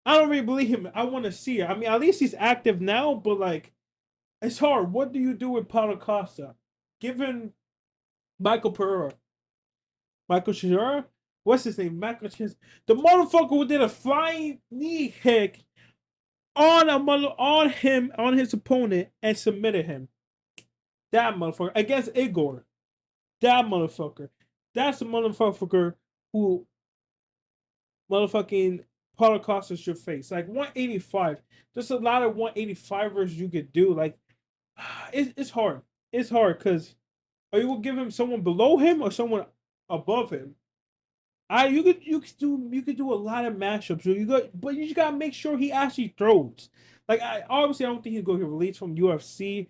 I don't really believe him. I want to see it. I mean, at least he's active now, but like, it's hard. What do you do with Paulo Costa? Given Michael Pereira, Michael Shira, what's his name? Michael Chis, the motherfucker who did a flying knee kick on his opponent and submitted him. That motherfucker against Igor. That motherfucker. That's the motherfucker who motherfucking Paulo Costa should face. Like 185. There's a lot of 185ers you could do. Like it's hard. It's hard because are you gonna give him someone below him or someone above him? You could do a lot of mashups. But you just gotta make sure he actually throws. Like obviously I don't think he's gonna get released from UFC.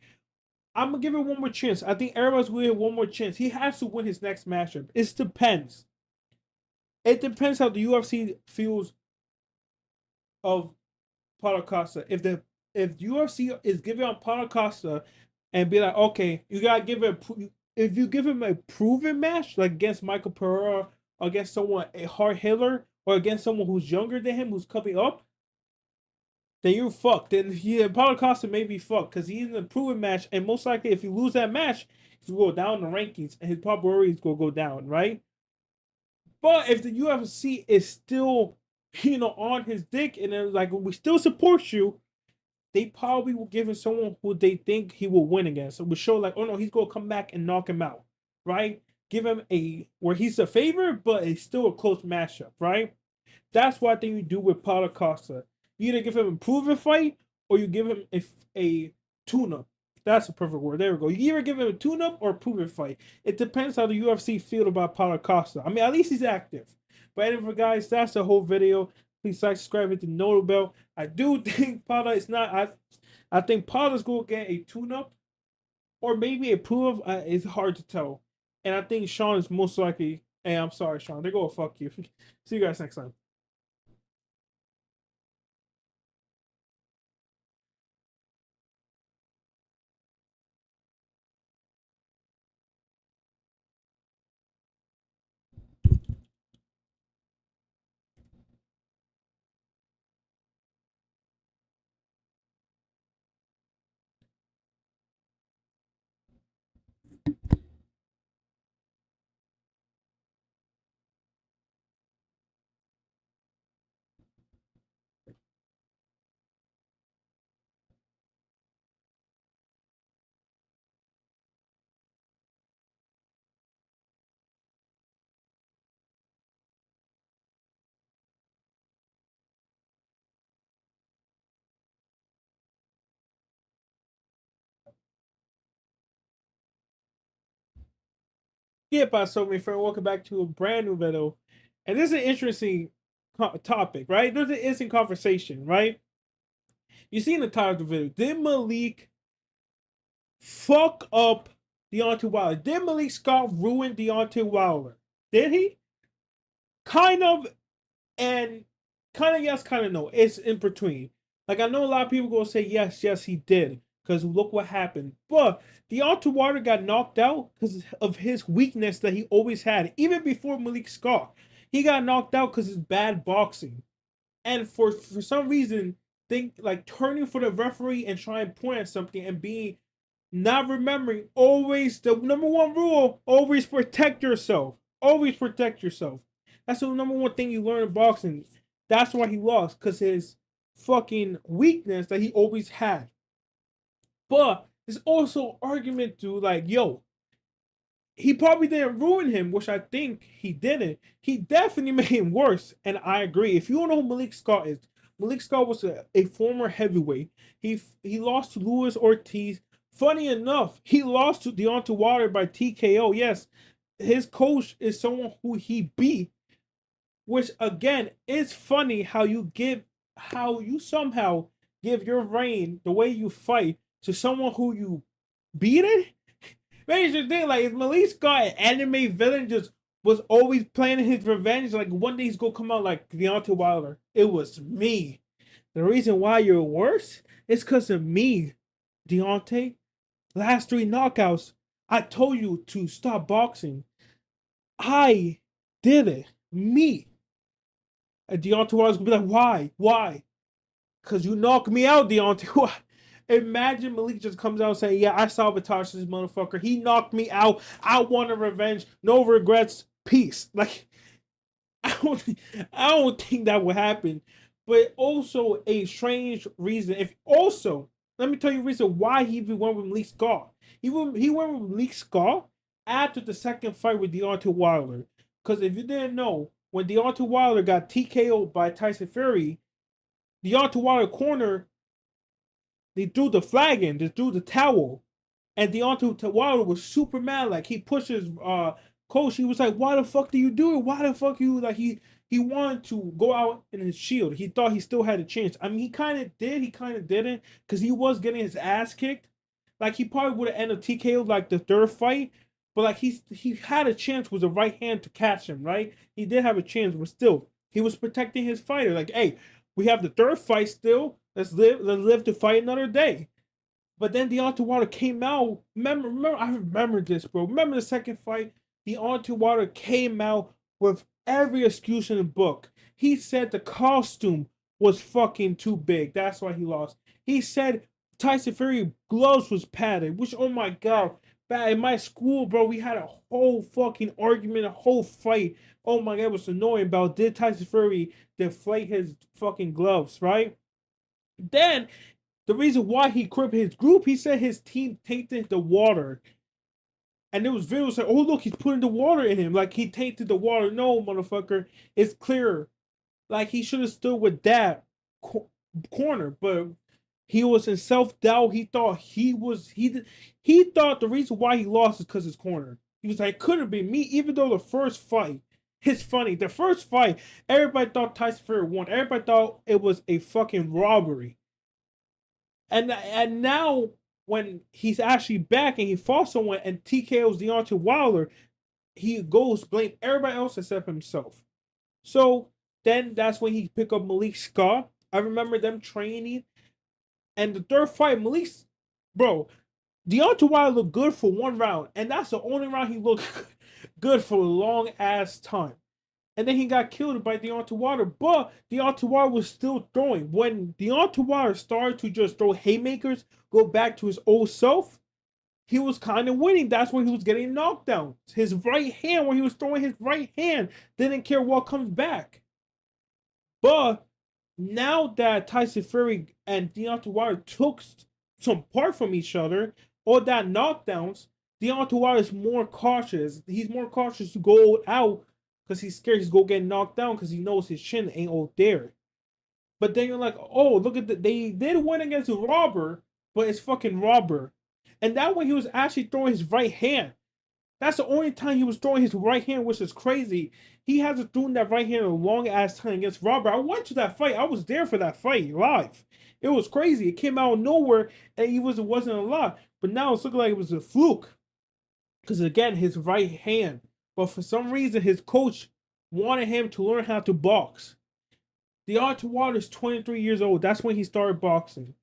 I'm gonna give him one more chance. I think everybody's gonna get one more chance. He has to win his next matchup. It depends. It depends how the UFC feels of Paulo Costa. If UFC is giving on Paulo Costa and be like, okay, you gotta give it. If you give him a proven match, like against Michael Pereira, or against someone a hard hitter, or against someone who's younger than him, who's coming up, then you're fucked. Then Paulo Costa may be fucked because he's in a proven match, and most likely, if you lose that match, he's gonna go down in the rankings, and his popularity is gonna go down, right? But if the UFC is still, on his dick, and they're like, we still support you, they probably will give him someone who they think he will win against. So we show like, oh no, he's gonna come back and knock him out, right? Give him where he's a favorite, but it's still a close matchup, right? That's what I think you do with Paulo Costa. You either give him a proven fight or you give him a tune-up. That's a perfect word. There we go. You either give him a tune-up or a proven fight. It depends how the UFC feel about Paulo Costa. I mean, at least he's active. But anyway, guys, that's the whole video. Please like, subscribe, hit the notification bell. I do think Paulo is not. I think Paulo's going to get a tune-up or maybe a prove. It's hard to tell. And I think Sean is most likely. Hey, I'm sorry, Sean. They're going to fuck you. See you guys next time. Yeah, so my friend, welcome back to a brand new video. And this is an interesting topic, right? There's an interesting conversation, right? You see in the title of the video, did Malik fuck up Deontay Wilder? Did Malik Scott ruin Deontay Wilder? Did he? Kind of, and kind of yes, kind of no. It's in between. Like I know a lot of people gonna say yes, yes, he did. Because look what happened. But Deontay Wilder got knocked out because of his weakness that he always had. Even before Malik Scott. He got knocked out because of bad boxing. And for some reason, think like turning for the referee and trying to point at something and being not remembering always the number one rule, always protect yourself. Always protect yourself. That's the number one thing you learn in boxing. That's why he lost, because his fucking weakness that he always had. But there's also argument to like, yo, he probably didn't ruin him, which I think he didn't. He definitely made him worse, and I agree. If you don't know who Malik Scott is, Malik Scott was a former heavyweight. He lost to Luis Ortiz. Funny enough, he lost to Deontay Wilder by TKO. Yes, his coach is someone who he beat, which again is funny how you somehow give your reign, the way you fight, to someone who you beat it? Here's the thing, like, if Malik Scott, an anime villain, just was always planning his revenge, like, one day he's gonna come out like Deontay Wilder. It was me. The reason why you're worse is because of me, Deontay. Last 3 knockouts, I told you to stop boxing. I did it. Me. And Deontay Wilder's gonna be like, why? Why? Because you knocked me out, Deontay. Imagine Malik just comes out saying, yeah, I sabotaged this motherfucker. He knocked me out. I want a revenge. No regrets. Peace. Like, I don't think that would happen. But also a strange reason. If also, let me tell you a reason why he even went with Malik Scott. He went with Malik Scott after the second fight with Deontay Wilder. Because if you didn't know, when Deontay Wilder got TKO'd by Tyson Fury, Deontay Wilder corner, they threw the flag in, they threw the towel. And Deontay Wilder was super mad. Like, he pushed his coach. He was like, why the fuck do you do it? Why the fuck you, like, he wanted to go out in his shield. He thought he still had a chance. I mean, he kind of did, he kind of didn't, because he was getting his ass kicked. Like, he probably would have ended TKO like the third fight, but like he had a chance with the right hand to catch him, right? He did have a chance, but still, he was protecting his fighter. Like, hey, we have the third fight still. Let's live to fight another day. But then Deontay Wilder came out. Remember, I remember this, bro. Remember the second fight? Deontay Wilder came out with every excuse in the book. He said the costume was fucking too big. That's why he lost. He said Tyson Fury gloves was padded, which, oh my god, bad. In my school, bro, we had a whole fucking argument, a whole fight. Oh my god, it was annoying about did Tyson Fury deflate his fucking gloves, right? Then the reason why he quit his group, he said his team tainted the water. And there was videos like, oh look, he's putting the water in him. Like, he tainted the water. No, motherfucker. It's clear. Like, he should have stood with that corner. But he was in self-doubt. He thought he thought the reason why he lost is because his corner. He was like, couldn't be me, even though the first fight. It's funny. The first fight, everybody thought Tyson Fury won. Everybody thought it was a fucking robbery. And now when he's actually back and he fought someone and TKO's Deontay Wilder, he goes blame everybody else except himself. So then that's when he picked up Malik Scott. I remember them training. And the third fight, bro, Deontay Wilder looked good for one round. And that's the only round he looked good for a long ass time. And then he got killed by Deontay Wilder. But Deontay Wilder was still throwing. When Deontay Wilder started to just throw haymakers, go back to his old self, he was kind of winning. That's when he was getting knocked down. His right hand, when he was throwing his right hand, didn't care what comes back. But now that Tyson Fury and Deontay Wilder took some part from each other, all that knockdowns, Deontay Wilder is more cautious. He's more cautious to go out because he's scared he's going to get knocked down because he knows his chin ain't all there. But then you're like, oh, look at they did win against a robber, but it's fucking robber. And that way he was actually throwing his right hand. That's the only time he was throwing his right hand, which is crazy. He hasn't thrown that right hand a long ass time against Robert. I went to that fight. I was there for that fight live. It was crazy. It came out of nowhere, and it wasn't a lot. But now it's looking like it was a fluke. Because again, his right hand. But for some reason, his coach wanted him to learn how to box. Deontay Wilder is 23 years old. That's when he started boxing.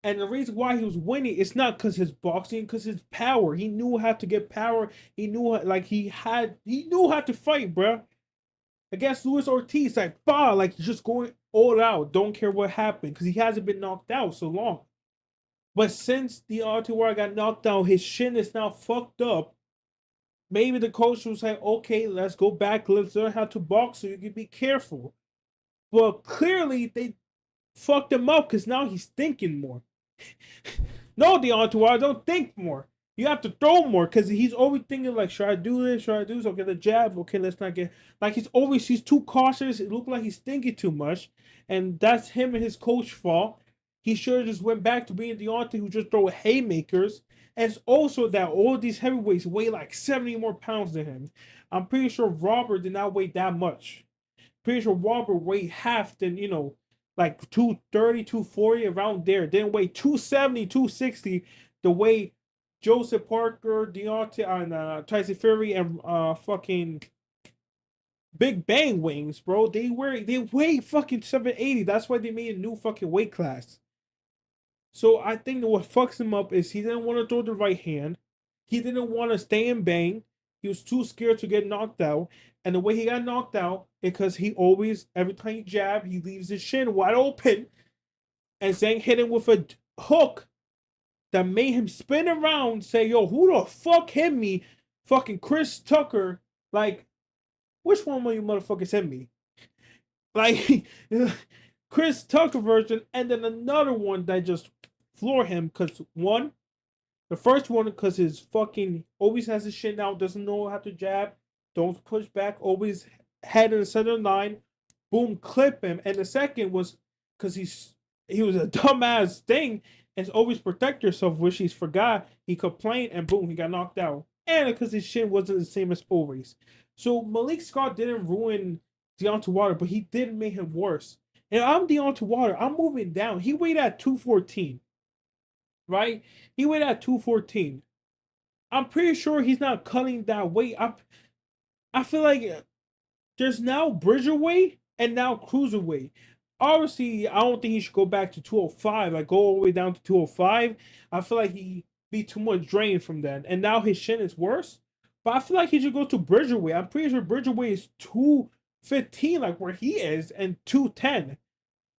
And the reason why he was winning, it's not because his boxing, because his power. He knew how to get power. He knew he knew how to fight, bro. Against Luis Ortiz, like just going all out. Don't care what happened, because he hasn't been knocked out so long. But since Deontay Wilder got knocked out, his shin is now fucked up. Maybe the coach was like, okay, let's go back. Let's learn how to box so you can be careful. But clearly, they fucked him up because now he's thinking more. No, Deontay Wilder, don't think more. You have to throw more because he's always thinking like, should I do this? Should I do this? Okay, the jab. Okay, let's not get like he's too cautious. It looked like he's thinking too much, and that's him and his coach fault. He should have just went back to being Deontay who just throw haymakers. And it's also that all these heavyweights weigh like 70 more pounds than him. I'm pretty sure Robert did not weigh that much. Pretty sure Robert weighed half than like 230, 240, around there. Didn't weigh 270, 260 the way Joseph Parker, Deontay, and Tyson Fury, and fucking Big Bang Wings, bro. They weigh fucking 780. That's why they made a new fucking weight class. So I think that what fucks him up is he didn't want to throw the right hand. He didn't want to stay and bang. He was too scared to get knocked out. And the way he got knocked out, because he always, every time he jab, he leaves his shin wide open. And Zhang hit him with a hook that made him spin around, say, yo, who the fuck hit me? Fucking Chris Tucker. Like, which one of you motherfuckers hit me? Like, Chris Tucker version, and then another one that just floor him because one, the first one because his fucking always has his shit out, doesn't know how to jab, don't push back, always head in the center line, boom, clip him. And the second was because he was a dumbass thing and always protect yourself, which he's forgot. He complained and boom, he got knocked out. And because his shin wasn't the same as always. So Malik Scott didn't ruin Deontay Wilder, but he did make him worse. And I'm Deontay Wilder. I'm moving down. He weighed at 214, right? He weighed at 214. I'm pretty sure he's not cutting that weight. I feel like there's now Bridgerweight and now Cruiserweight. Obviously, I don't think he should go back to 205, like go all the way down to 205. I feel like he be too much drain from that. And now his shin is worse. But I feel like he should go to Bridgerweight. I'm pretty sure Bridgerweight is 215, like where he is, and 210.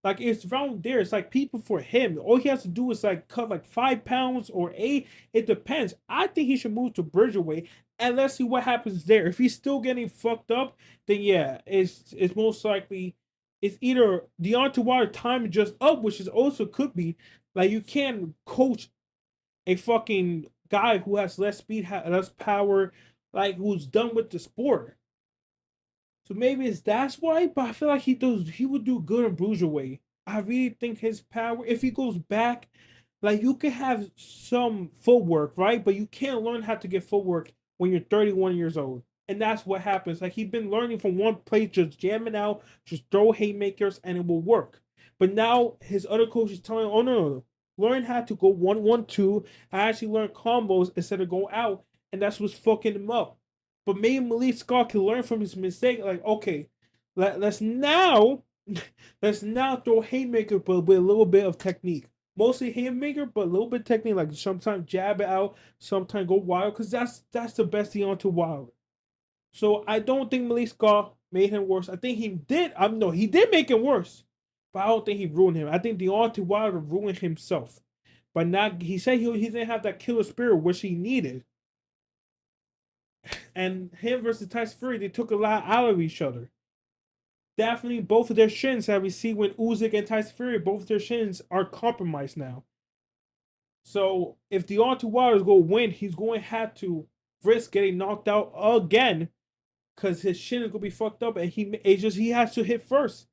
Like it's around there. It's like people for him. All he has to do is like cut like 5 pounds or 8. It depends. I think he should move to Bridgerweight and let's see what happens there. If he's still getting fucked up, then yeah, it's most likely it's either Deontay Wilder time just up, which is also could be like you can't coach a fucking guy who has less speed, less power, like who's done with the sport. So maybe it's that's why, but I feel like he would do good in Bruiserweight. I really think his power, if he goes back, like you can have some footwork, right? But you can't learn how to get footwork when you're 31 years old. And that's what happens. Like he's been learning from one place, just jamming out, just throw haymakers, and it will work. But now his other coach is telling him, oh no. Learn how to go 1-1-2. I actually learn combos instead of go out, and that's what's fucking him up. But maybe Malik Scott can learn from his mistake. Like, okay, let's now let's now throw haymaker, but with a little bit of technique. Mostly haymaker, but a little bit of technique. Like sometimes jab it out, sometimes go wild, because that's the best Deontay Wilder. So I don't think Malik Scott made him worse. I think he did. No, he did make him worse, but I don't think he ruined him. I think Deontay Wilder ruined himself. But not he said he didn't have that killer spirit which he needed. And him versus Tyson Fury, they took a lot out of each other. Definitely, both of their shins, that we see when Usyk and Tyson Fury, both of their shins are compromised now. So if Deontay Wilder is going to win, he's going to have to risk getting knocked out again because his shin is going to be fucked up, and he has to hit first.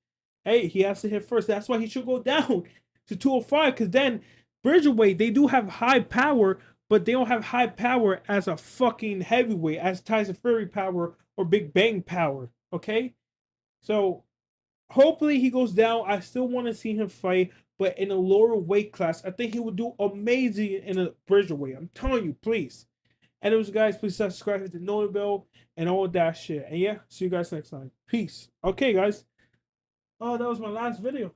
Hey, he has to hit first. That's why he should go down to 205 because then Bridgerweight, they do have high power, but they don't have high power as a fucking heavyweight, as Tyson Fury power or Big Bang power. Okay? So hopefully he goes down. I still want to see him fight, but in a lower weight class. I think he would do amazing in a Bridgerweight. I'm telling you, please. Anyways, guys, please subscribe, hit the notification bell, and all that shit. And yeah, see you guys next time. Peace. Okay, guys. Oh, that was my last video.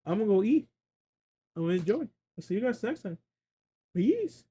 I'm gonna go eat. I'm gonna enjoy. I'll see you guys next time. Peace.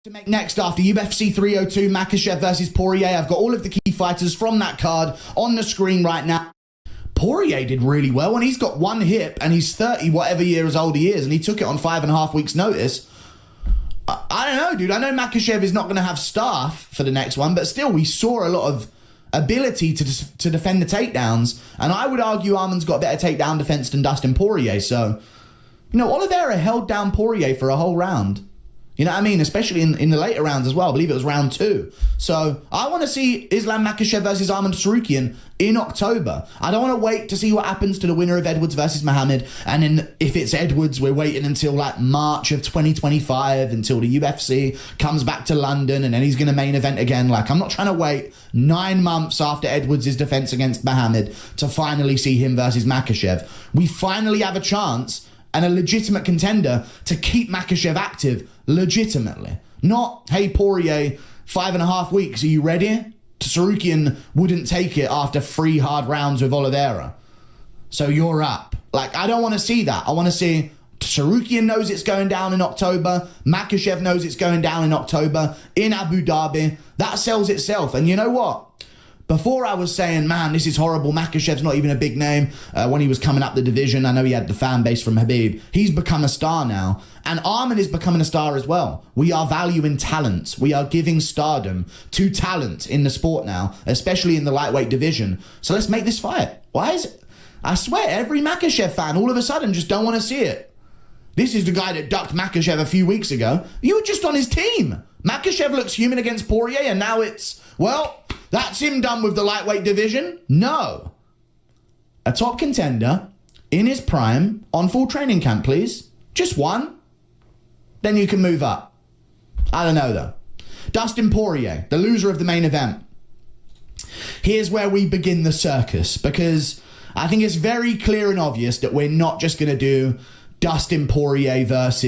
To make next after UFC 302, Makhachev versus Poirier. I've got all of the key fighters from that card on the screen right now. Poirier did really well, and he's got one hip, and he's 30 whatever years old he is, and he took it on 5.5 weeks notice. I don't know, dude. I know Makhachev is not going to have staff for the next one, but still, we saw a lot of ability to defend the takedowns, and I would argue Arman's got better takedown defense than Dustin Poirier. So, you know, Oliveira held down Poirier for a whole round. You know what I mean? Especially in the later rounds as well. I believe it was round 2. So I want to see Islam Makhachev versus Arman Tsarukyan in October. I don't want to wait to see what happens to the winner of Edwards versus Muhammad. And then if it's Edwards, we're waiting until like March of 2025 until the UFC comes back to London and then he's going to main event again. Like, I'm not trying to wait 9 months after Edwards' defense against Muhammad to finally see him versus Makhachev. We finally have a chance and a legitimate contender to keep Makhachev active legitimately. Not, hey, Poirier, 5.5 weeks, are you ready? Tsarukyan wouldn't take it after 3 hard rounds with Oliveira. So you're up. Like, I don't want to see that. I want to see Tsarukyan knows it's going down in October. Makhachev knows it's going down in October in Abu Dhabi. That sells itself. And you know what? Before I was saying, man, this is horrible. Makhachev's not even a big name. When he was coming up the division, I know he had the fan base from Khabib. He's become a star now. And Arman is becoming a star as well. We are valuing talent. We are giving stardom to talent in the sport now, especially in the lightweight division. So let's make this fight. Why is it? I swear, every Makhachev fan all of a sudden just don't want to see it. This is the guy that ducked Makhachev a few weeks ago. You were just on his team. Makhachev looks human against Poirier, and now it's, well, that's him done with the lightweight division? No. A top contender in his prime on full training camp, please. Just one. Then you can move up. I don't know, though. Dustin Poirier, the loser of the main event. Here's where we begin the circus, because I think it's very clear and obvious that we're not just going to do Dustin Poirier versus